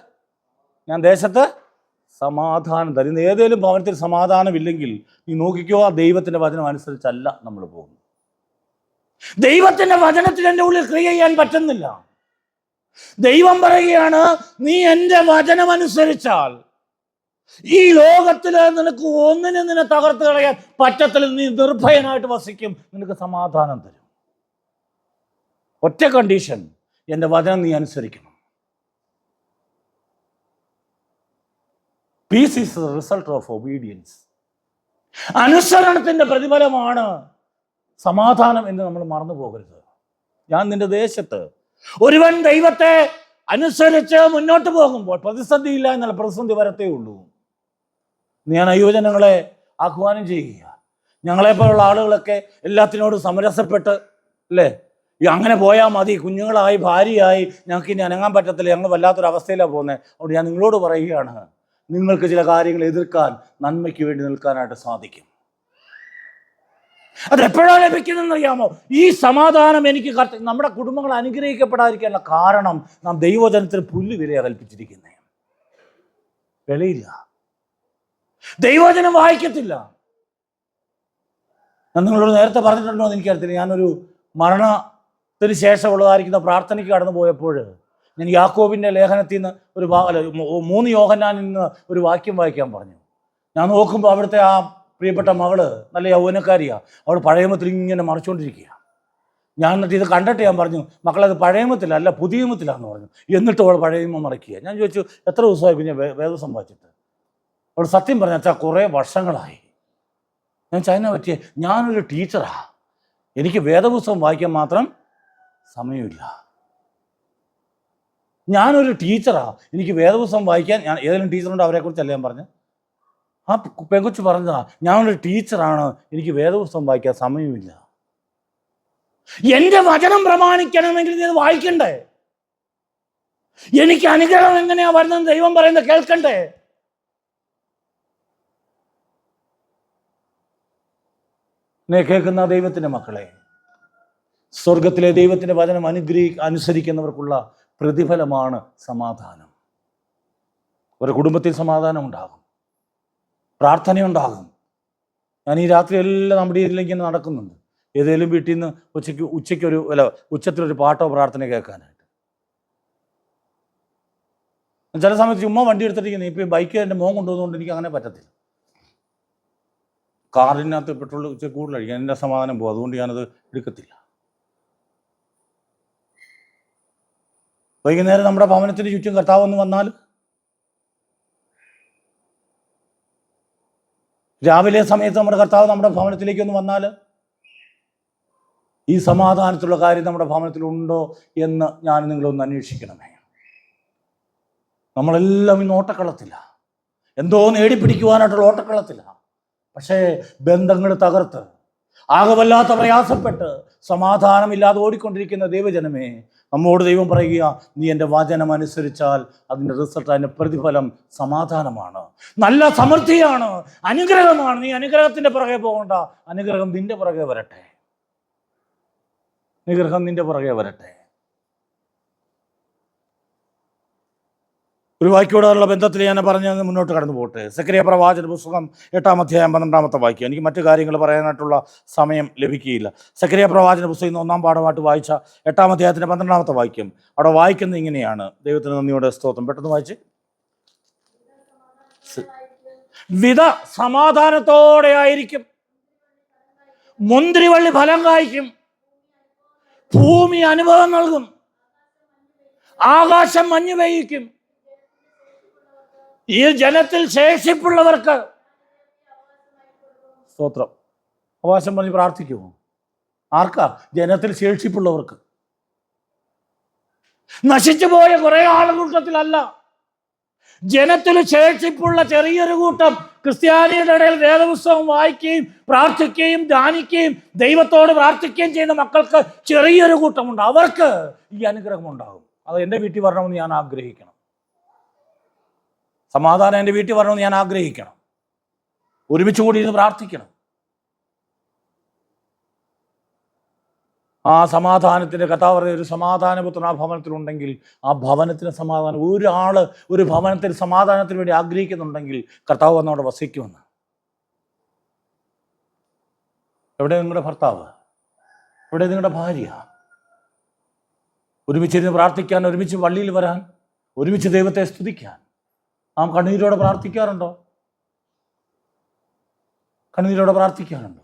[SPEAKER 1] സമാധാനം തരും. ഏതെങ്കിലും ഭവനത്തിൽ സമാധാനമില്ലെങ്കിൽ നീ നോക്കിക്കോ, ആ ദൈവത്തിൻ്റെ വചനം അനുസരിച്ചല്ല നമ്മൾ പോകുന്നത്. ദൈവത്തിൻ്റെ വചനത്തിൽ എൻ്റെ ഉള്ളിൽ ക്രിയ ചെയ്യാൻ പറ്റുന്നില്ല. ദൈവം പറയുകയാണ്, നീ എൻ്റെ വചനം അനുസരിച്ചാൽ ഈ ലോകത്തിൽ നിനക്ക് ഒന്നിനും നിന്നെ തകർത്ത് കളയാൻ പറ്റത്തില്ല. നീ നിർഭയനായിട്ട് വസിക്കും, നിനക്ക് സമാധാനം തരും. ഒറ്റ കണ്ടീഷൻ, എൻ്റെ വചനം നീ അനുസരിക്കണം. Peace is the result of obedience. അനുസരണത്തിൻ്റെ പ്രതിഫലമാണ് സമാധാനം എന്ന് നമ്മൾ മറന്നു പോകരുത്. ഞാൻ നിന്റെ ദേശത്ത്, ഒരുവൻ ദൈവത്തെ അനുസരിച്ച് മുന്നോട്ട് പോകുമ്പോൾ പ്രതിസന്ധിയില്ല എന്നുള്ള, പ്രതിസന്ധി വരത്തേ ഉള്ളൂ. ഞാൻ യുവജനങ്ങളെ ആഹ്വാനം ചെയ്യുക, ഞങ്ങളെപ്പോലുള്ള ആളുകളൊക്കെ എല്ലാത്തിനോടും സമരസപ്പെട്ട് അല്ലേ, അങ്ങനെ പോയാൽ മതി, കുഞ്ഞുങ്ങളായി ഭാര്യയായി ഞങ്ങൾക്ക് ഇനി അനങ്ങാൻ പറ്റത്തില്ല, ഞങ്ങൾ വല്ലാത്തൊരവസ്ഥയിലാണ് പോകുന്നത്. അതുകൊണ്ട് ഞാൻ നിങ്ങളോട് പറയുകയാണ്, നിങ്ങൾക്ക് ചില കാര്യങ്ങൾ എതിർക്കാൻ, നന്മയ്ക്ക് വേണ്ടി നിൽക്കാനായിട്ട് സാധിക്കും. അതെപ്പോഴാണ് ലഭിക്കുന്നതെന്നറിയാമോ? ഈ സമാധാനം എനിക്ക് നമ്മുടെ കുടുംബങ്ങൾ അനുഗ്രഹിക്കപ്പെടാതിരിക്കാനുള്ള കാരണം, നാം ദൈവവചനത്തിന് പുല്ല് വിലയാണ് കൽപ്പിച്ചിരിക്കുന്നത്. വിലയില്ല, ദൈവവചനം വായിക്കത്തില്ല. ഞാൻ നിങ്ങളോട് നേരത്തെ പറഞ്ഞിട്ടുണ്ടോ എന്ന് എനിക്കറിയത്തില്ല. ഞാനൊരു മരണത്തിന് ശേഷമുള്ളതായിരിക്കുന്ന പ്രാർത്ഥനയ്ക്ക് കടന്നു പോയപ്പോൾ ഞാൻ യാക്കോബിൻ്റെ ലേഖനത്തിൽ നിന്ന് 3 യോഹന്നാനിൽ നിന്ന് ഒരു വാക്യം വായിക്കാൻ പറഞ്ഞു. ഞാൻ നോക്കുമ്പോൾ അവിടുത്തെ ആ പ്രിയപ്പെട്ട മകള് നല്ല യൗവനക്കാരിയാണ്. അവൾ പഴയമത്തിൽ ഇങ്ങനെ മറിച്ചുകൊണ്ടിരിക്കുക. ഞാൻ എന്നിട്ട് ഇത് കണ്ടിട്ട് ഞാൻ പറഞ്ഞു, മക്കളത് പഴയമത്തിലല്ല പുതിയമത്തിലാണെന്ന് പറഞ്ഞു. എന്നിട്ട് അവൾ പഴയമ മറിക്കുക. ഞാൻ ചോദിച്ചു, എത്ര ദിവസമായി പിന്നെ വേദം വായിച്ചിട്ട്? അവൾ സത്യം പറഞ്ഞ, അച്ഛാ കുറേ വർഷങ്ങളായി. ഞാൻ ചൈന പറ്റിയ, ഞാനൊരു ടീച്ചറാണ്,
[SPEAKER 2] എനിക്ക് വേദപുസ്തകം വായിക്കാൻ മാത്രം സമയമില്ല. ഞാനൊരു ടീച്ചറാ, എനിക്ക് വേദപുസ്തകം വായിക്കാൻ, ഞാൻ ഏതെങ്കിലും ടീച്ചറുണ്ട് അവരെക്കുറിച്ചല്ല ഞാൻ പറഞ്ഞു, ആ പെങ്കൊച്ച് പറഞ്ഞതാ, ഞാനൊരു ടീച്ചറാണ്, എനിക്ക് വേദപുസ്തകം വായിക്കാൻ സമയമില്ല. എൻ്റെ വചനം പ്രമാണിക്കണമെങ്കിൽ ഇത് വായിക്കണ്ടേ? എനിക്ക് അനുഗ്രഹം എങ്ങനെയാ വരുന്നത് ദൈവം പറയുന്നത് കേൾക്കണ്ടേ? എന്നെ കേൾക്കുന്ന ദൈവത്തിൻ്റെ മക്കളെ, സ്വർഗത്തിലെ ദൈവത്തിൻ്റെ വചനം അനുസരിക്കുന്നവർക്കുള്ള പ്രതിഫലമാണ് സമാധാനം. ഒരു കുടുംബത്തിൽ സമാധാനം ഉണ്ടാകും, പ്രാർത്ഥനയുണ്ടാകും. ഞാൻ ഈ രാത്രി എല്ലാം നമ്മുടെ ഇതിലേക്ക് നടക്കുന്നുണ്ട്, ഏതെങ്കിലും വീട്ടിൽ നിന്ന് ഉച്ചത്തിലൊരു പാട്ടോ പ്രാർത്ഥന കേൾക്കാനായിട്ട്. ചില സമയത്ത് ചുമ്മാ വണ്ടി എടുത്തിട്ടിരിക്കുന്നത്, ഇപ്പം ബൈക്ക് എൻ്റെ മോൻ കൊണ്ടുപോകുന്നതുകൊണ്ട് എനിക്ക് അങ്ങനെ പറ്റത്തില്ല. കാറിനകത്ത് പെട്രോൾ കൂടുതൽ അടിക്കാൻ എൻ്റെ സമാധാനം പോകും, അതുകൊണ്ട് ഞാനത് എടുക്കത്തില്ല. വൈകുന്നേരം നമ്മുടെ ഭവനത്തിന് ചുറ്റും കർത്താവ് ഒന്ന് വന്നാൽ, രാവിലെ സമയത്ത് നമ്മുടെ കർത്താവ് നമ്മുടെ ഭവനത്തിലേക്ക് ഒന്ന് വന്നാൽ, ഈ സമാധാനത്തിലുള്ള കാര്യം നമ്മുടെ ഭവനത്തിലുണ്ടോ എന്ന് ഞാൻ നിങ്ങളൊന്ന് അന്വേഷിക്കണമേ. നമ്മളെല്ലാം ഇന്ന് ഓട്ടക്കളത്തില്ല, എന്തോ നേടിപ്പിടിക്കുവാനായിട്ടുള്ള ഓട്ടക്കളത്തില്ല. പക്ഷേ ബന്ധങ്ങൾ തകർത്ത് ആകെ വല്ലാത്ത പ്രയാസപ്പെട്ട് സമാധാനമില്ലാതെ ഓടിക്കൊണ്ടിരിക്കുന്ന ദൈവജനമേ, നമ്മോട് ദൈവം പറയുക, നീ എൻ്റെ വചനം അനുസരിച്ചാൽ അതിൻ്റെ റിസൾട്ട്, അതിൻ്റെ പ്രതിഫലം സമാധാനമാണ്, നല്ല സമൃദ്ധിയാണ്, അനുഗ്രഹമാണ്. നീ അനുഗ്രഹത്തിൻ്റെ പുറകെ പോകണ്ട, അനുഗ്രഹം നിന്റെ പുറകെ വരട്ടെ, അനുഗ്രഹം നിന്റെ പുറകെ വരട്ടെ. ഒരു വാക്യോടുള്ള ബന്ധത്തിൽ ഞാൻ പറഞ്ഞ് മുന്നോട്ട് കടന്നു പോട്ടെ. സെക്കറിയ പ്രവാചന പുസ്തകം 8-ാം അധ്യായം 12-ാമത്തെ വാക്യം. എനിക്ക് മറ്റു കാര്യങ്ങൾ പറയാനായിട്ടുള്ള സമയം ലഭിക്കുകയില്ല. സെക്കറിയ പ്രവാചന പുസ്തകം ഇന്ന് 1-ാം പാഠമായിട്ട് വായിച്ച 8-ാം അധ്യായത്തിൻ്റെ 12-ാമത്തെ വാക്യം. അവിടെ വായിക്കുന്നത് ഇങ്ങനെയാണ്. ദൈവത്തിന് നന്ദിയോടെ സ്തോത്രം. പെട്ടെന്ന് വായിച്ച്. വിത സമാധാനത്തോടെ ആയിരിക്കും, മുന്തിരിവള്ളി ഫലം കായ്ക്കും, ഭൂമി അനുഭവം നൽകും, ആകാശം മഞ്ഞ് പെയ്യിക്കും. ഈ ജനത്തിൽ ശേഷിപ്പുള്ളവർക്ക് സ്തോത്രം. അവകാശം പറഞ്ഞ് പ്രാർത്ഥിക്കുമോ? ആർക്കാ? ജനത്തിൽ ശേഷിപ്പുള്ളവർക്ക്. നശിച്ചു പോയ കുറെ ആളുകൂട്ടത്തിലല്ല, ജനത്തിൽ ശേഷിപ്പുള്ള ചെറിയൊരു കൂട്ടം ക്രിസ്ത്യാനിയുടെ ഇടയിൽ വേദപുസ്തകം വായിക്കുകയും പ്രാർത്ഥിക്കുകയും ധ്യാനിക്കുകയും ദൈവത്തോട് പ്രാർത്ഥിക്കുകയും ചെയ്യുന്ന മക്കൾക്ക് ചെറിയൊരു കൂട്ടമുണ്ട്. അവർക്ക് ഈ അനുഗ്രഹം ഉണ്ടാകും. അത് എൻ്റെ വീട്ടിൽ വരണമെന്ന് ഞാൻ ആഗ്രഹിക്കണം. സമാധാനം എൻ്റെ വീട്ടിൽ വരണമെന്ന് ഞാൻ ആഗ്രഹിക്കണം. ഒരുമിച്ച് കൂടി ഇരുന്ന് പ്രാർത്ഥിക്കണം. ആ സമാധാനത്തിൻ്റെ കർത്താവ് പറയുന്ന ഒരു സമാധാനപുത്രൻ ആ ഭവനത്തിലുണ്ടെങ്കിൽ ആ ഭവനത്തിന് സമാധാനം. ഒരാൾ ഒരു ഭവനത്തിൽ സമാധാനത്തിന് വേണ്ടി ആഗ്രഹിക്കുന്നുണ്ടെങ്കിൽ കർത്താവ് വന്നവിടെ വസിക്കുമെന്ന്. എവിടെ നിങ്ങളുടെ ഭർത്താവ്? എവിടെ നിങ്ങളുടെ ഭാര്യ? ഒരുമിച്ചിരുന്ന് പ്രാർത്ഥിക്കാൻ, ഒരുമിച്ച് പള്ളിയിൽ വരാൻ, ഒരുമിച്ച് ദൈവത്തെ സ്തുതിക്കാൻ നാം കണ്ണീരോടെ പ്രാർത്ഥിക്കാറുണ്ടോ? കണ്ണീരോടെ പ്രാർത്ഥിക്കാറുണ്ടോ?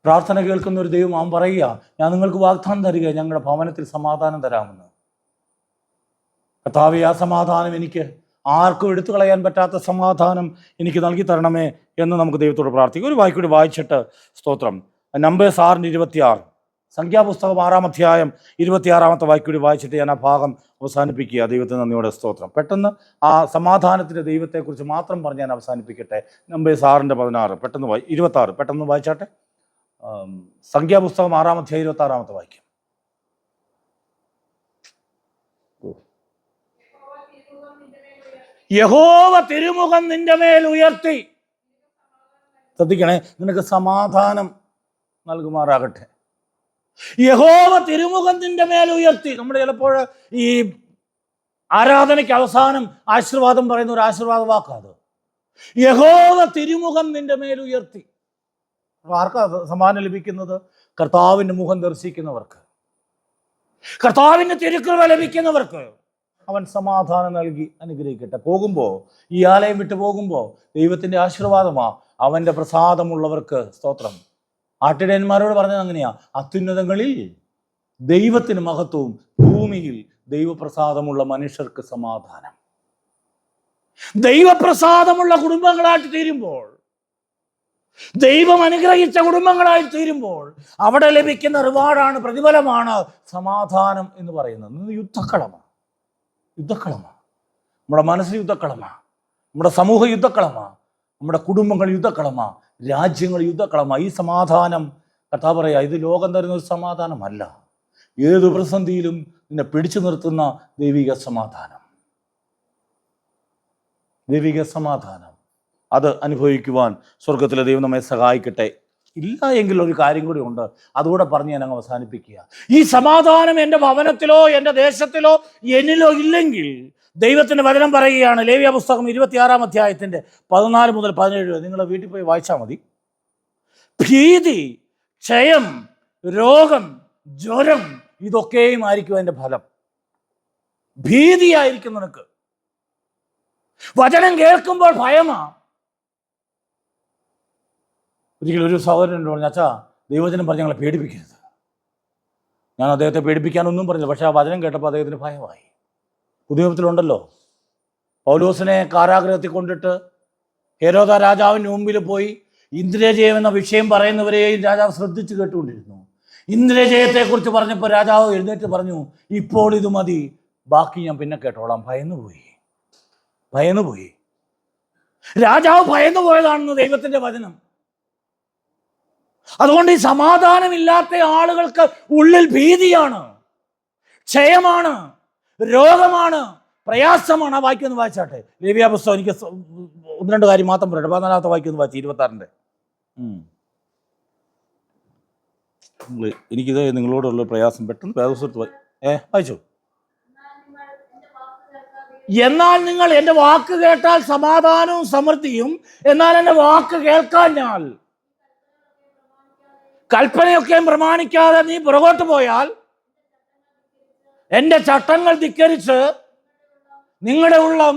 [SPEAKER 2] പ്രാർത്ഥന കേൾക്കുന്ന ഒരു ദൈവം അവൻ പറയുക, ഞാൻ നിങ്ങൾക്ക് വാഗ്ദാനം തരിക, ഞങ്ങളുടെ ഭവനത്തിൽ സമാധാനം തരാമെന്ന്. കർത്താവേ, ആ സമാധാനം എനിക്ക് ആർക്കും എടുത്തു കളയാൻ പറ്റാത്ത സമാധാനം എനിക്ക് നൽകി തരണമേ എന്ന് നമുക്ക് ദൈവത്തോട് പ്രാർത്ഥിക്കും. ഒരു വായിക്കൂടി വായിച്ചിട്ട് സ്തോത്രം. നമ്പേഴ്സ് 6:26, സംഖ്യാപുസ്തകം 6-ാം അധ്യായം 26-ാമത്തെ വാക്യൂടി വായിച്ചിട്ട് ഞാൻ ആ ഭാഗം അവസാനിപ്പിക്കുക. ദൈവത്തിന് നന്ദിയോടെ സ്തോത്രം. പെട്ടെന്ന് ആ സമാധാനത്തിൻ്റെ ദൈവത്തെക്കുറിച്ച് മാത്രം പറഞ്ഞ് ഞാൻ അവസാനിപ്പിക്കട്ടെ. നമ്പേഴ്സ് 6:16 പെട്ടെന്ന് 26 പെട്ടെന്ന് വായിച്ചാട്ടെ. സംഖ്യാപുസ്തകം 6-ാം അധ്യായം 26-ാമത്തെ വാക്യം. യഹോവ തിരുമുഖം നിന്റെ മേൽ ഉയർത്തി, ശ്രദ്ധിക്കണേ, നിനക്ക് സമാധാനം നൽകുമാറാകട്ടെ. യഹോവ തിരുമുഖം നിന്റെ മേൽ ഉയർത്തി. നമ്മൾ ചിലപ്പോൾ ഈ ആരാധനയ്ക്ക് അവസാനം ആശീർവാദം പറയുന്ന ഒരു ആശീർവാദ വാക്കാത്. യഹോവ തിരുമുഖം നിന്റെ മേൽ ഉയർത്തി. ആർക്കാ സമ്മാനം ലഭിക്കുന്നത്? കർത്താവിൻ്റെ മുഖം ദർശിക്കുന്നവർക്ക്, കർത്താവിൻ്റെ തിരുക്കൃപ ലഭിക്കുന്നവർക്ക് അവൻ സമാധാനം നൽകി അനുഗ്രഹിക്കട്ടെ. പോകുമ്പോൾ, ഈ ആലയം വിട്ടു പോകുമ്പോൾ ദൈവത്തിൻ്റെ ആശീർവാദമാ. അവൻ്റെ പ്രസാദമുള്ളവർക്ക് സ്തോത്രം. ആട്ടിടയന്മാരോട് പറഞ്ഞത് അങ്ങനെയാ, അത്യുന്നതങ്ങളിൽ ദൈവത്തിന് മഹത്വവും, ഭൂമിയിൽ ദൈവപ്രസാദമുള്ള മനുഷ്യർക്ക് സമാധാനം. ദൈവപ്രസാദമുള്ള കുടുംബങ്ങളായിട്ട് തീരുമ്പോൾ, ദൈവം അനുഗ്രഹിച്ച കുടുംബങ്ങളായി തീരുമ്പോൾ അവിടെ ലഭിക്കുന്ന റിവാർഡാണ്, പ്രതിഫലമാണ് സമാധാനം എന്ന് പറയുന്നത്. യുദ്ധക്കളമാണ്, യുദ്ധക്കളമാണ്. നമ്മുടെ മനസ്സ് യുദ്ധക്കളമാണ്, നമ്മുടെ സമൂഹ യുദ്ധക്കളമാണ്, നമ്മുടെ കുടുംബങ്ങൾ യുദ്ധക്കളമാണ്, രാജ്യങ്ങൾ യുദ്ധക്കളമാണ്. ഈ സമാധാനം കർത്താവ് പറയാ, ഇത് ലോകം തരുന്ന ഒരു സമാധാനമല്ല. ഏതു പ്രതിസന്ധിയിലും നിന്നെ പിടിച്ചു നിർത്തുന്ന ദൈവിക സമാധാനം, ദൈവിക സമാധാനം. അത് അനുഭവിക്കുവാൻ സ്വർഗത്തിലെ ദൈവം നമ്മെ സഹായിക്കട്ടെ. ഇല്ല എങ്കിൽ ഒരു കാര്യം കൂടി ഉണ്ട്, അതുകൂടെ പറഞ്ഞ് ഞാൻ അങ്ങ് അവസാനിപ്പിക്കുക. ഈ സമാധാനം എൻ്റെ ഭവനത്തിലോ എൻ്റെ ദേശത്തിലോ എന്നിലോ ഇല്ലെങ്കിൽ, ദൈവത്തിൻ്റെ വചനം പറയുകയാണ്, ലേവ്യ പുസ്തകം 26-ാം അധ്യായത്തിൻ്റെ 14 മുതൽ 17 വരെ നിങ്ങൾ വീട്ടിൽ പോയി വായിച്ചാൽ മതി. ഭീതി, ക്ഷയം, രോഗം, ജ്വരം, ഇതൊക്കെയും ആയിരിക്കും അതിൻ്റെ ഫലം. ഭീതിയായിരിക്കും നിനക്ക്. വചനം കേൾക്കുമ്പോൾ ഭയമാ. ഒരിക്കലും ഒരു സഹോദരനോട് പറഞ്ഞു, അച്ഛാ ദൈവവചനം പറഞ്ഞ് ഞങ്ങളെ പേടിപ്പിക്കരുത്. ഞാൻ അദ്ദേഹത്തെ പേടിപ്പിക്കാനൊന്നും പറഞ്ഞില്ല, പക്ഷെ ആ വചനം കേട്ടപ്പോൾ അദ്ദേഹത്തിന് ഭയമായി. പുതിയ നിയമത്തിലുണ്ടല്ലോ, പൗലോസിനെ കാരാഗൃഹത്തിൽ കൊണ്ടിട്ട് ഹെരോദ രാജാവിൻ്റെ മുമ്പിൽ പോയി ഇന്ദ്രജയം എന്ന വിഷയം പറയുന്നവരെയും രാജാവ് ശ്രദ്ധിച്ച് കേട്ടുകൊണ്ടിരുന്നു. ഇന്ദ്രജയത്തെക്കുറിച്ച് പറഞ്ഞപ്പോൾ രാജാവ് എഴുന്നേറ്റ് പറഞ്ഞു, ഇപ്പോൾ ഇത് മതി, ബാക്കി ഞാൻ പിന്നെ കേട്ടോളാം. ഭയന്നുപോയി. രാജാവ് ഭയന്നു പോയതാണെന്ന് ദൈവത്തിൻ്റെ വചനം. അതുകൊണ്ട് ഈ സമാധാനമില്ലാത്ത ആളുകൾക്ക് ഉള്ളിൽ ഭീതിയാണ്, ക്ഷയമാണ്, രോഗമാണ്, പ്രയാസമാണ്. ആ വാക്യം വായിച്ചാട്ടെ, ലേവ്യ പുസ്തകം. എനിക്ക് 1-2 കാര്യം മാത്രം പറയട്ടെ. 14-ാമത്തെ വാക്യം വായിച്ചു, 26-ന്റെ. എനിക്കിത് നിങ്ങളോടുള്ള പ്രയാസം പെട്ടെന്ന് വേദപുസ്തകത്ത് വായിച്ചു. എന്നാൽ നിങ്ങൾ എൻ്റെ വാക്ക് കേട്ടാൽ സമാധാനവും സമൃദ്ധിയും, എന്നാൽ എൻ്റെ വാക്ക് കേൾക്കാഞ്ഞാൽ, കൽപ്പനയൊക്കെയും പ്രമാണിക്കാതെ നീ പുറകോട്ട് പോയാൽ, എൻ്റെ ചട്ടങ്ങൾ ധിക്കരിച്ച് നിങ്ങളുടെ ഉള്ളം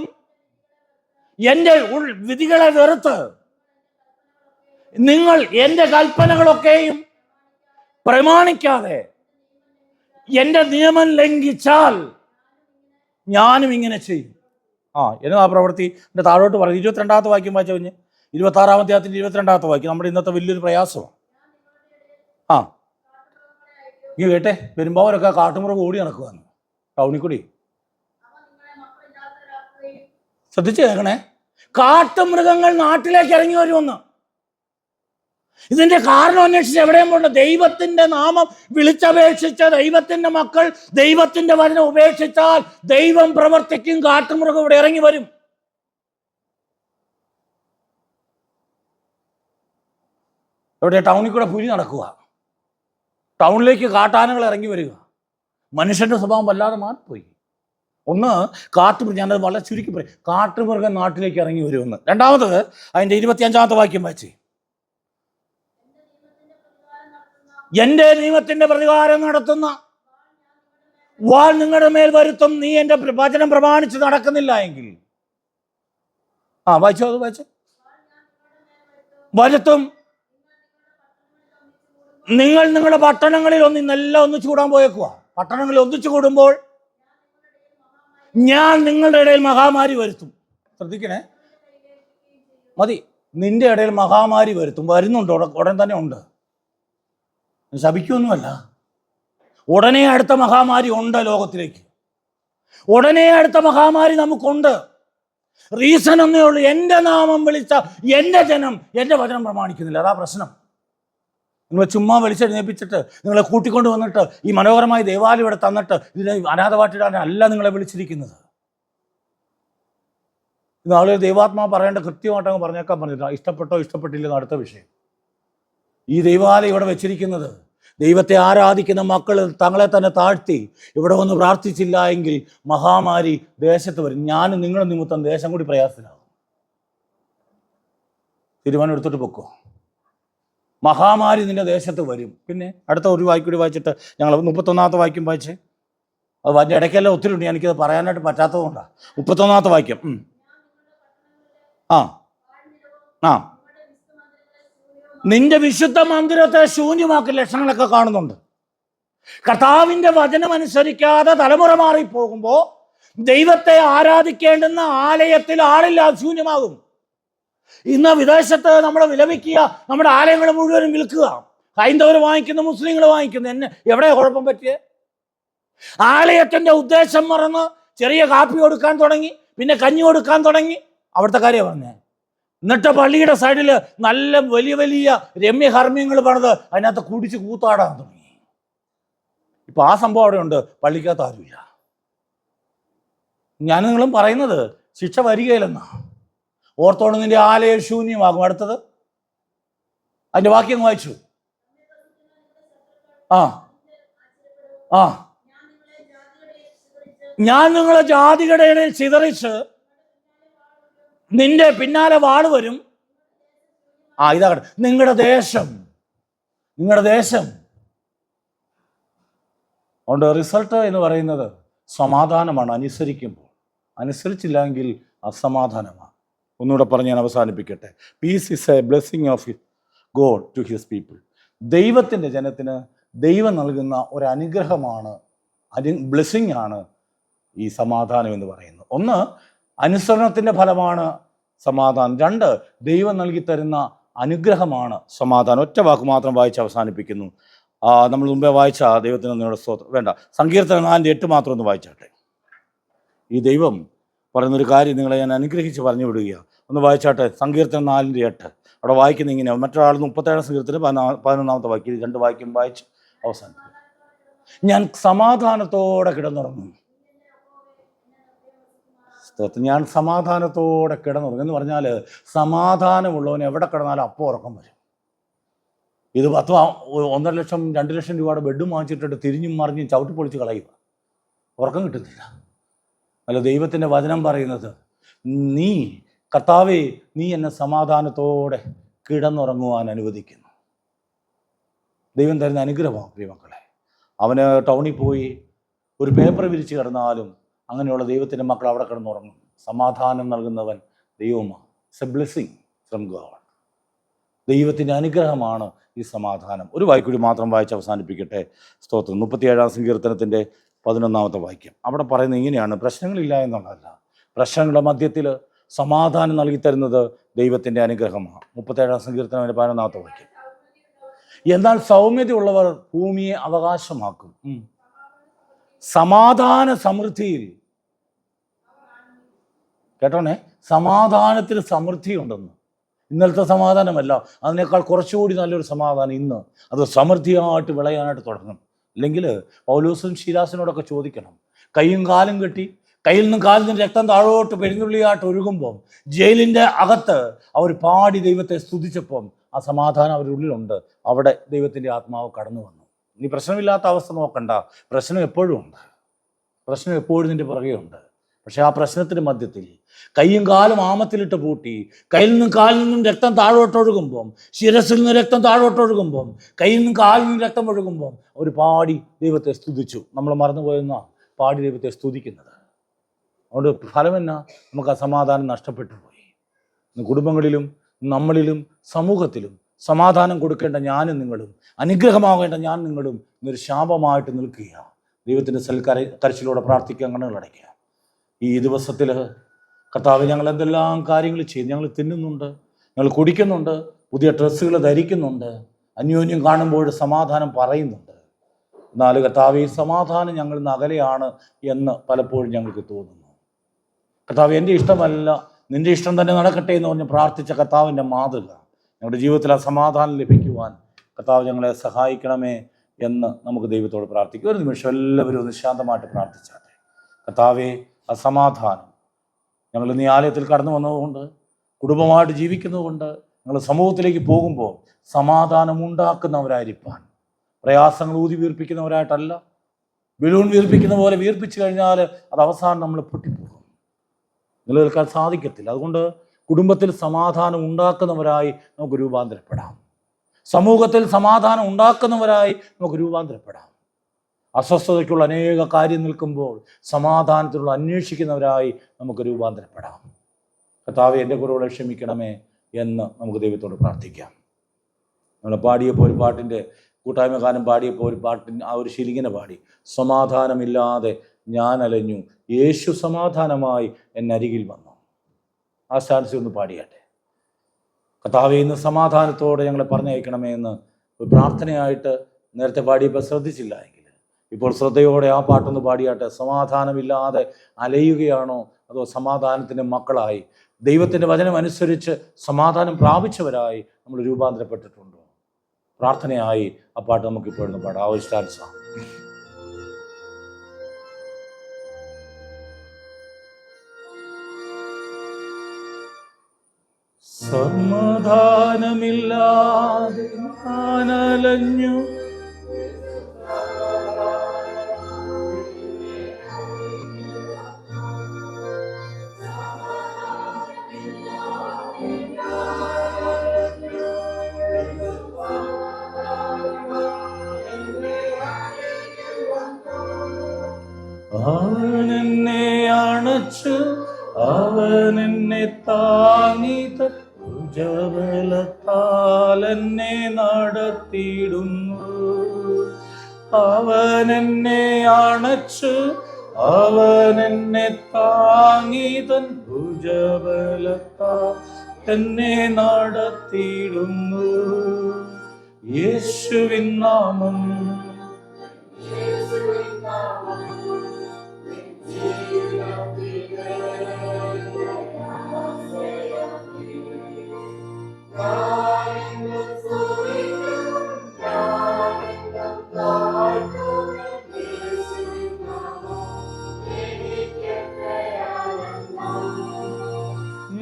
[SPEAKER 2] എൻ്റെ വിധികളെ വെറുത്ത് നിങ്ങൾ എൻ്റെ കൽപ്പനകളൊക്കെയും പ്രമാണിക്കാതെ എൻ്റെ നിയമം ലംഘിച്ചാൽ ഞാനും ഇങ്ങനെ ചെയ്യും. എന്നാ പ്രവൃത്തി എൻ്റെ താഴോട്ട് പറയും. 22-ാമത്തെ വാക്യം വായിച്ചു കഴിഞ്ഞ് 26-ാം അധ്യായത്തിൻ്റെ 22-ാമത്തെ വാക്യം നമ്മുടെ ഇന്നത്തെ വലിയൊരു പ്രയാസമാണ്. ഈ കേട്ടെ, പെരുമ്പാവൂരൊക്കെ കാട്ടുമുറക് ഓടി നടക്കുവാന്ന് ടൗണിൽ കൂടി. ശ്രദ്ധിച്ച് കേൾക്കണേ, കാട്ടുമൃഗങ്ങൾ നാട്ടിലേക്ക് ഇറങ്ങി വരുമെന്ന്. ഇതിന്റെ കാരണം അന്വേഷിച്ച് എവിടെയും പോകണ്ട. ദൈവത്തിന്റെ നാമം വിളിച്ചപേക്ഷിച്ച ദൈവത്തിന്റെ മക്കൾ ദൈവത്തിന്റെ വചനം ഉപേക്ഷിച്ചാൽ ദൈവം പ്രവർത്തിക്കും. കാട്ടുമൃഗം ഇവിടെ ഇറങ്ങി വരും. എവിടെ? ടൗണിൽ കൂടെ പുലി നടക്കുക, ടൗണിലേക്ക് കാട്ടാനകൾ ഇറങ്ങി വരിക. മനുഷ്യന്റെ സ്വഭാവം വല്ലാതെ മാറിപ്പോയി. ഒന്ന്, കാട്ടുമൃഗം, ഞാനത് വളരെ ചുരുക്കി പറയും, കാട്ടുമൃഗം നാട്ടിലേക്ക് ഇറങ്ങി വരുമെന്ന്. രണ്ടാമത്, അതിൻ്റെ 25-ാമത്തെ വാക്യം വായിച്ചേ. എൻ്റെ നിയമത്തിന്റെ പ്രതികാരം നടത്തുന്ന വാൾ നിങ്ങളുടെ മേൽ വരുത്തും, നീ എൻ്റെ വചനം പ്രമാണിച്ച് നടക്കുന്നില്ല എങ്കിൽ. വായിച്ചോ, അത് വായിച്ചോ. വരുത്തും, നിങ്ങൾ നിങ്ങളുടെ പട്ടണങ്ങളിൽ ഇന്നെല്ലാം ഒന്നിച്ചു കൂടാൻ പോയേക്കുക. പട്ടണങ്ങളിൽ ഒന്നിച്ചു കൂടുമ്പോൾ ഞാൻ നിങ്ങളുടെ ഇടയിൽ മഹാമാരി വരുത്തും. ശ്രദ്ധിക്കണേ, മതി. നിന്റെ ഇടയിൽ മഹാമാരി വരുത്തും. വരുന്നുണ്ട്, ഉടൻ തന്നെ ഉണ്ട്. ശപിക്കൊന്നുമല്ല. ഉടനെ അടുത്ത മഹാമാരി ഉണ്ട് ലോകത്തിലേക്ക്. ഉടനെ അടുത്ത മഹാമാരി നമുക്കുണ്ട്. റീസൺ ഒന്നേ ഉള്ളൂ, എൻ്റെ നാമം വിളിച്ച എൻ്റെ ജനം എൻ്റെ വചനം പ്രമാണിക്കുന്നില്ല. അതാ പ്രശ്നം. നിങ്ങളെ ചുമ്മാ വിളിച്ചെഴുന്നേപ്പിച്ചിട്ട് നിങ്ങളെ കൂട്ടിക്കൊണ്ട് വന്നിട്ട് ഈ മനോഹരമായ ദേവാലയം ഇവിടെ തന്നിട്ട് ഇതിനെ അനാഥപാട്ടിടാനല്ല നിങ്ങളെ വിളിച്ചിരിക്കുന്നത്. ഇത് ആളുകൾ ദൈവാത്മാവ് പറയേണ്ട കൃത്യമായിട്ട് അങ്ങ് പറഞ്ഞേക്കാൻ പറഞ്ഞില്ല. ഇഷ്ടപ്പെട്ടോ ഇഷ്ടപ്പെട്ടില്ലെന്ന് അടുത്ത വിഷയം. ഈ ദൈവാലയം ഇവിടെ വെച്ചിരിക്കുന്നത് ദൈവത്തെ ആരാധിക്കുന്ന മക്കൾ തങ്ങളെ തന്നെ താഴ്ത്തി ഇവിടെ വന്ന് പ്രാർത്ഥിച്ചില്ല എങ്കിൽ മഹാമാരി ദേശത്ത് വരും. ഞാനും നിങ്ങളുടെ നിമിത്തം ദേശം കൂടി പ്രയാസത്തിലാകും. തീരുമാനം എടുത്തിട്ട് പൊക്കോ. മഹാമാരി നിന്റെ ദേശത്ത് വരും. പിന്നെ അടുത്ത ഒരു വാക്യം വായിച്ചിട്ട് ഞങ്ങൾ 31-ാമത്തെ വാക്യം വായിച്ച്, അത് അതിൻ്റെ ഇടയ്ക്കെല്ലാം ഒത്തിരി ഉണ്ട്, എനിക്കത് പറയാനായിട്ട് പറ്റാത്തതുകൊണ്ടാണ്. 31-ാമത്തെ വാക്യം. നിന്റെ വിശുദ്ധ മന്ദിരത്തെ ശൂന്യമാക്കുന്ന ലക്ഷണങ്ങളൊക്കെ കാണുന്നുണ്ട്. കർത്താവിൻ്റെ വചനം അനുസരിക്കാതെ തലമുറ മാറിപ്പോകുമ്പോൾ ദൈവത്തെ ആരാധിക്കേണ്ടുന്ന ആലയത്തിൽ ആളില്ലാതെ ശൂന്യമാകും. ഇന്ന് വിദേശത്ത് നമ്മൾ വിലപിക്കുക, നമ്മുടെ ആലയങ്ങൾ മുഴുവനും വിൽക്കുക. ഹൈന്ദവർ വാങ്ങിക്കുന്നു, മുസ്ലിങ്ങൾ വാങ്ങിക്കുന്നു. എന്നെ എവിടെ കുഴപ്പം പറ്റിയേ? ആലയത്തിന്റെ ഉദ്ദേശം മറന്ന് ചെറിയ കാപ്പി കൊടുക്കാൻ തുടങ്ങി, പിന്നെ കഞ്ഞി കൊടുക്കാൻ തുടങ്ങി. അവിടുത്തെ കാര്യം പറഞ്ഞേ. എന്നിട്ട് പള്ളിയുടെ സൈഡിൽ നല്ല വലിയ വലിയ രമ്യഹർമ്മ്യങ്ങൾ പണിത് അതിനകത്ത് കുടിച്ച് കൂത്താടാൻ തുടങ്ങി. ഇപ്പൊ ആ സംഭവം അവിടെ ഉണ്ട്, പള്ളിക്കകത്ത് ആരുമില്ല. ഞാൻ നിങ്ങളും പറയുന്നത് ശിക്ഷ വരികയില്ലെന്നാ. ഓർത്തോണം, നിന്റെ ആലയം ശൂന്യമാകും. അടുത്തത് അതിന്റെ വാക്യം വായിച്ചു. ആ ആ ഞാൻ നിങ്ങളെ ജാതികളുടെ ഇടയിൽ ചിതറിച്ച് നിന്റെ പിന്നാലെ വാള് വരും. ഇതാകട്ടെ നിങ്ങളുടെ ദേശം. അതുകൊണ്ട് റിസൾട്ട് എന്ന് പറയുന്നത് സമാധാനമാണ്. അനുസരിച്ചില്ലെങ്കിൽ അസമാധാനമാണ്. ഒന്നുകൂടെ പറഞ്ഞ് ഞാൻ അവസാനിപ്പിക്കട്ടെ. Peace is a blessing of God to his people. ദൈവത്തിൻ്റെ ജനത്തിന് ദൈവം നൽകുന്ന ഒരു അനുഗ്രഹമാണ്, ബ്ലെസ്സിങ് ആണ് ഈ സമാധാനം എന്ന് പറയുന്നത്. ഒന്ന്, അനുസരണത്തിൻ്റെ ഫലമാണ് സമാധാനം. രണ്ട്, ദൈവം നൽകി തരുന്ന അനുഗ്രഹമാണ് സമാധാനം. ഒറ്റ വാക്ക് മാത്രം വായിച്ച് അവസാനിപ്പിക്കുന്നു. നമ്മൾ മുമ്പേ വായിച്ച ദൈവത്തിന് നിങ്ങളുടെ സ്തോത്രം. വേണ്ട, സങ്കീർത്തനം 4:8 മാത്രം ഒന്ന് വായിച്ചാട്ടെ. ഈ ദൈവം പറയുന്നൊരു കാര്യം നിങ്ങളെ ഞാൻ അനുഗ്രഹിച്ച് പറഞ്ഞു വിടുകയാണ്. ഒന്ന് വായിച്ചാട്ടെ, സങ്കീർത്തനം 4:8. അവിടെ വായിക്കുന്ന ഇങ്ങനെ, മറ്റൊരാൾ 37 സങ്കീർത്തനം 11-ാമത്തെ വാക്യം. ഇത് 2 വാക്യം വായിച്ച് അവസാനിപ്പിക്കും. ഞാൻ സമാധാനത്തോടെ കിടന്നുറങ്ങും. ഞാൻ സമാധാനത്തോടെ കിടന്നുറങ്ങും എന്ന് പറഞ്ഞാൽ സമാധാനമുള്ളവന് എവിടെ കിടന്നാലും അപ്പോൾ ഉറക്കം വരും. ഇത് 1.5 ലക്ഷം 2 ലക്ഷം രൂപയുടെ ബെഡും വാങ്ങിച്ചിട്ടിട്ട് തിരിഞ്ഞും മറിഞ്ഞും ചവിട്ടി പൊളിച്ച് കളയുക, ഉറക്കം കിട്ടുന്നില്ല. അല്ല, ദൈവത്തിൻ്റെ വചനം പറയുന്നത്, നീ കർത്താവേ നീ എന്നെ സമാധാനത്തോടെ കിടന്നുറങ്ങുവാൻ അനുവദിക്കുന്നു. ദൈവം തരുന്ന അനുഗ്രഹമാണ് പ്രിയമക്കളെ. അവന് ടൗണിൽ പോയി ഒരു പേപ്പർ വിരിച്ച് കിടന്നാലും അങ്ങനെയുള്ള ദൈവത്തിൻ്റെ മക്കൾ അവിടെ കിടന്നുറങ്ങും. സമാധാനം നൽകുന്നവൻ ദൈവമാണ്. It's A blessing from God. ദൈവത്തിൻ്റെ അനുഗ്രഹമാണ് ഈ സമാധാനം. ഒരു വാക്യം മാത്രം വായിച്ച് അവസാനിപ്പിക്കട്ടെ. സ്തോത്രം. 37-ാം സങ്കീർത്തനത്തിൻ്റെ 11-ാമത്തെ വാക്യം. അവിടെ പറയുന്നത് ഇങ്ങനെയാണ്, പ്രശ്നങ്ങളില്ല എന്നുള്ളതല്ല, പ്രശ്നങ്ങളുടെ മധ്യത്തിൽ സമാധാനം നൽകി തരുന്നത് ദൈവത്തിൻ്റെ അനുഗ്രഹമാണ്. 37-ാം സങ്കീർത്തനം 11-ാമത്തെ വാക്യം. എന്നാൽ സൗമ്യതയുള്ളവർ ഭൂമിയെ അവകാശമാക്കും. സമാധാന സമൃദ്ധിയിൽ, കേട്ടോണേ, സമാധാനത്തിന് സമൃദ്ധി ഉണ്ടെന്ന്. ഇന്നലത്തെ സമാധാനമല്ല, അതിനേക്കാൾ കുറച്ചുകൂടി നല്ലൊരു സമാധാനം ഇന്ന് അത് സമൃദ്ധിയായിട്ട് വിളയാനായിട്ട് തുടങ്ങും. അല്ലെങ്കിൽ പൗലോസും ശീലാസിനോടൊക്കെ ചോദിക്കണം, കൈയും കാലും കെട്ടി കയ്യിൽ നിന്നും കാലിൽ നിന്നും രക്തം താഴോട്ട് പെരുന്നുള്ളിയായിട്ട് ഒഴുകുമ്പം ജയിലിൻ്റെ അകത്ത് അവർ പാടി ദൈവത്തെ സ്തുതിച്ചപ്പം ആ സമാധാനം അവരുടെ ഉള്ളിലുണ്ട്. അവിടെ ദൈവത്തിൻ്റെ ആത്മാവ് കടന്നു വന്നു. ഇനി പ്രശ്നമില്ലാത്ത അവസ്ഥ നോക്കണ്ട, പ്രശ്നം എപ്പോഴും ഉണ്ട്. പ്രശ്നം എപ്പോഴും നിൻ്റെ പുറകെ ഉണ്ട്. പക്ഷെ ആ പ്രശ്നത്തിന് മധ്യത്തിൽ കൈയും കാലും ആമത്തിലിട്ട് പൂട്ടി കയ്യിൽ നിന്നും കാലിൽ നിന്നും രക്തം താഴോട്ടൊഴുകുമ്പം, ശിരസിൽ നിന്ന് രക്തം താഴോട്ടൊഴുകുമ്പം, കയ്യിൽ നിന്നും കാലിൽ നിന്നും രക്തം ഒഴുകുമ്പം അവർ പാടി ദൈവത്തെ സ്തുതിച്ചു. നമ്മൾ മറന്നുപോയെന്ന പാടി ദൈവത്തെ സ്തുതിക്കുന്നത്. അതുകൊണ്ട് ഫലം എന്നാ? നമുക്ക് ആ സമാധാനം നഷ്ടപ്പെട്ടു പോയി. കുടുംബങ്ങളിലും നമ്മളിലും സമൂഹത്തിലും സമാധാനം കൊടുക്കേണ്ട ഞാനും നിങ്ങളും, അനുഗ്രഹമാകേണ്ട ഞാൻ നിങ്ങളും ഇന്നൊരു ശാപമായിട്ട് നിൽക്കുക. ദൈവത്തിൻ്റെ കരച്ചിലൂടെ പ്രാർത്ഥിക്കുക, കണ്ണുകളടയ്ക്കുക. ഈ ദിവസത്തിൽ കർത്താവ്, ഞങ്ങൾ എന്തെല്ലാം കാര്യങ്ങൾ ചെയ്യും. ഞങ്ങൾ തിന്നുന്നുണ്ട്, ഞങ്ങൾ കുടിക്കുന്നുണ്ട്, പുതിയ ഡ്രസ്സുകൾ ധരിക്കുന്നുണ്ട്, അന്യോന്യം കാണുമ്പോൾ സമാധാനം പറയുന്നുണ്ട്. എന്നാൽ കർത്താവ്, ഈ സമാധാനം ഞങ്ങൾ നിന്ന് അകലെയാണ് എന്ന് പലപ്പോഴും ഞങ്ങൾക്ക് തോന്നുന്നു. കർത്താവ്, എൻ്റെ ഇഷ്ടമല്ല നിൻ്റെ ഇഷ്ടം തന്നെ നടക്കട്ടെ എന്ന് പറഞ്ഞ് പ്രാർത്ഥിച്ച കർത്താവിൻ്റെ മാതൃക ഞങ്ങളുടെ ജീവിതത്തിൽ ആ സമാധാനം ലഭിക്കുവാൻ കർത്താവ് ഞങ്ങളെ സഹായിക്കണമേ എന്ന് നമുക്ക് ദൈവത്തോട് പ്രാർത്ഥിക്കും. ഒരു നിമിഷം എല്ലാവരും ഒന്ന് ശാന്തമായിട്ട് പ്രാർത്ഥിച്ചാട്ടെ. കർത്താവേ, ആ സമാധാനം ഞങ്ങൾ ഇന്ന് ഈ ആലയത്തിൽ കടന്നു വന്നതുകൊണ്ട്, കുടുംബമായിട്ട് ജീവിക്കുന്നതുകൊണ്ട്, ഞങ്ങൾ സമൂഹത്തിലേക്ക് പോകുമ്പോൾ സമാധാനം ഉണ്ടാക്കുന്നവരായിരിക്കാൻ, പ്രയാസങ്ങൾ ഊതി വീർപ്പിക്കുന്നവരായിട്ടല്ല. ബലൂൺ വീർപ്പിക്കുന്ന പോലെ വീർപ്പിച്ചു കഴിഞ്ഞാൽ അത് അവസാനം നമ്മൾ പൊട്ടിപ്പോകും, നിലനിൽക്കാൻ സാധിക്കത്തില്ല. അതുകൊണ്ട് കുടുംബത്തിൽ സമാധാനം ഉണ്ടാക്കുന്നവരായി നമുക്ക് രൂപാന്തരപ്പെടാം. സമൂഹത്തിൽ സമാധാനം ഉണ്ടാക്കുന്നവരായി നമുക്ക് രൂപാന്തരപ്പെടാം. അസ്വസ്ഥതയ്ക്കുള്ള അനേക കാര്യം നിൽക്കുമ്പോൾ സമാധാനത്തിനുള്ള അന്വേഷിക്കുന്നവരായി നമുക്ക് രൂപാന്തരപ്പെടാം. കർത്താവേ, എൻ്റെ കുറവുകളെ ക്ഷമിക്കണമേ എന്ന് നമുക്ക് ദൈവത്തോട് പ്രാർത്ഥിക്കാം. നമ്മൾ പാടിയപ്പോൾ ഒരു പാട്ടിൻ്റെ കൂട്ടായ്മക്കാരൻ പാടിയപ്പോൾ ഒരു പാട്ടിന് ആ ഒരു ശീലിങ്ങനെ പാടി, സമാധാനമില്ലാതെ ഞാൻ അലഞ്ഞു, യേശു സമാധാനമായി എന്നരികിൽ വന്നു. ആ സ്റ്റാൻസ് ഒന്ന് പാടിയാട്ടെ. കർത്താവേ, ഇന്ന് സമാധാനത്തോടെ ഞങ്ങളെ പറഞ്ഞയക്കണമേ എന്ന് ഒരു പ്രാർത്ഥനയായിട്ട് നേരത്തെ പാടിയപ്പോൾ ശ്രദ്ധിച്ചില്ല എങ്കിൽ ഇപ്പോൾ ശ്രദ്ധയോടെ ആ പാട്ടൊന്ന് പാടിയാട്ടെ. സമാധാനമില്ലാതെ അലയുകയാണോ, അതോ സമാധാനത്തിൻ്റെ മക്കളായി ദൈവത്തിൻ്റെ വചനം അനുസരിച്ച് സമാധാനം പ്രാപിച്ചവരായി നമ്മൾ രൂപാന്തരപ്പെട്ടിട്ടുണ്ടോ? പ്രാർത്ഥനയായി ആ പാട്ട് നമുക്കിപ്പോഴൊന്ന് പാടാം. ആവശ്യാൻസ സമാധാനമില്ലാതെ ഞാനലഞ്ഞു, അവനെന്നെ അണച്ചു, അവനെന്നെ താങ്ങി, ഭുജബലത്താൽ എന്നെ നടത്തിയിടുന്നു. അവനെന്നെ അണച്ചു, അവനെന്നെ താങ്ങി, തൻ ഭുജബലത്താൽ എന്നെ നടത്തിയിടുന്നു. യേശുവിൻ നാമം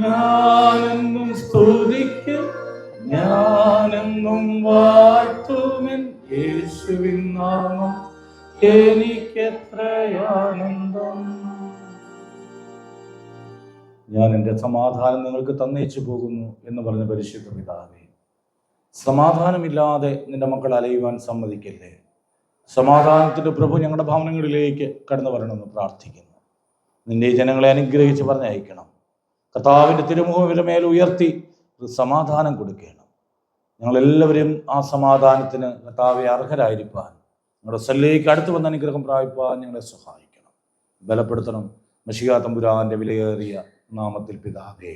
[SPEAKER 2] ഞാനെന്നും സ്തുതിക്കും, ഞാനെന്നും വാഴ്ത്തുമെൻ യേശുവിൻ നാമം എനിക്കെത്രയാനന്ദം. ഞാൻ എൻ്റെ സമാധാനം നിങ്ങൾക്ക് തന്നേച്ചു പോകുന്നു എന്ന് പറഞ്ഞ പരിശുദ്ധ പിതാവേ, സമാധാനമില്ലാതെ നിന്റെ മക്കൾ അലയുവാൻ സമ്മതിക്കല്ലേ. സമാധാനത്തിൻ്റെ പ്രഭു ഞങ്ങളുടെ ഭവനങ്ങളിലേക്ക് കടന്നു വരണമെന്ന് പ്രാർത്ഥിക്കുന്നു. നിന്റെ ജനങ്ങളെ അനുഗ്രഹിച്ച് പറഞ്ഞയക്കണം. കർത്താവിൻ്റെ തിരുമുഖം ഇവരുടെ മേൽ ഉയർത്തി ഒരു സമാധാനം കൊടുക്കണം. ഞങ്ങളെല്ലാവരും ആ സമാധാനത്തിന് കർത്താവെ അർഹരായിരിക്കാൻ, ഞങ്ങളുടെ സല്ലേക്ക് അടുത്ത് വന്ന അനുഗ്രഹം പ്രാപിപ്പാൻ ഞങ്ങളെ സഹായിക്കണം, ബലപ്പെടുത്തണം. മശിഹാ തമ്പുരാന്റെ വിലയേറിയ നാമത്തിൽ പിതാവേ.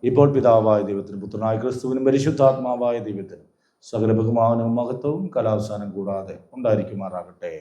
[SPEAKER 2] ഇപ്പോൾ പിതാവായ ദൈവത്തിനും പുത്രനായ ക്രിസ്തുവിനും പരിശുദ്ധാത്മാവായ ദൈവത്തിനും സകല ബഹുമാനവും മഹത്വവും കലാവസാനം കൂടാതെ ഉണ്ടായിരിക്കുമാറാകട്ടെ.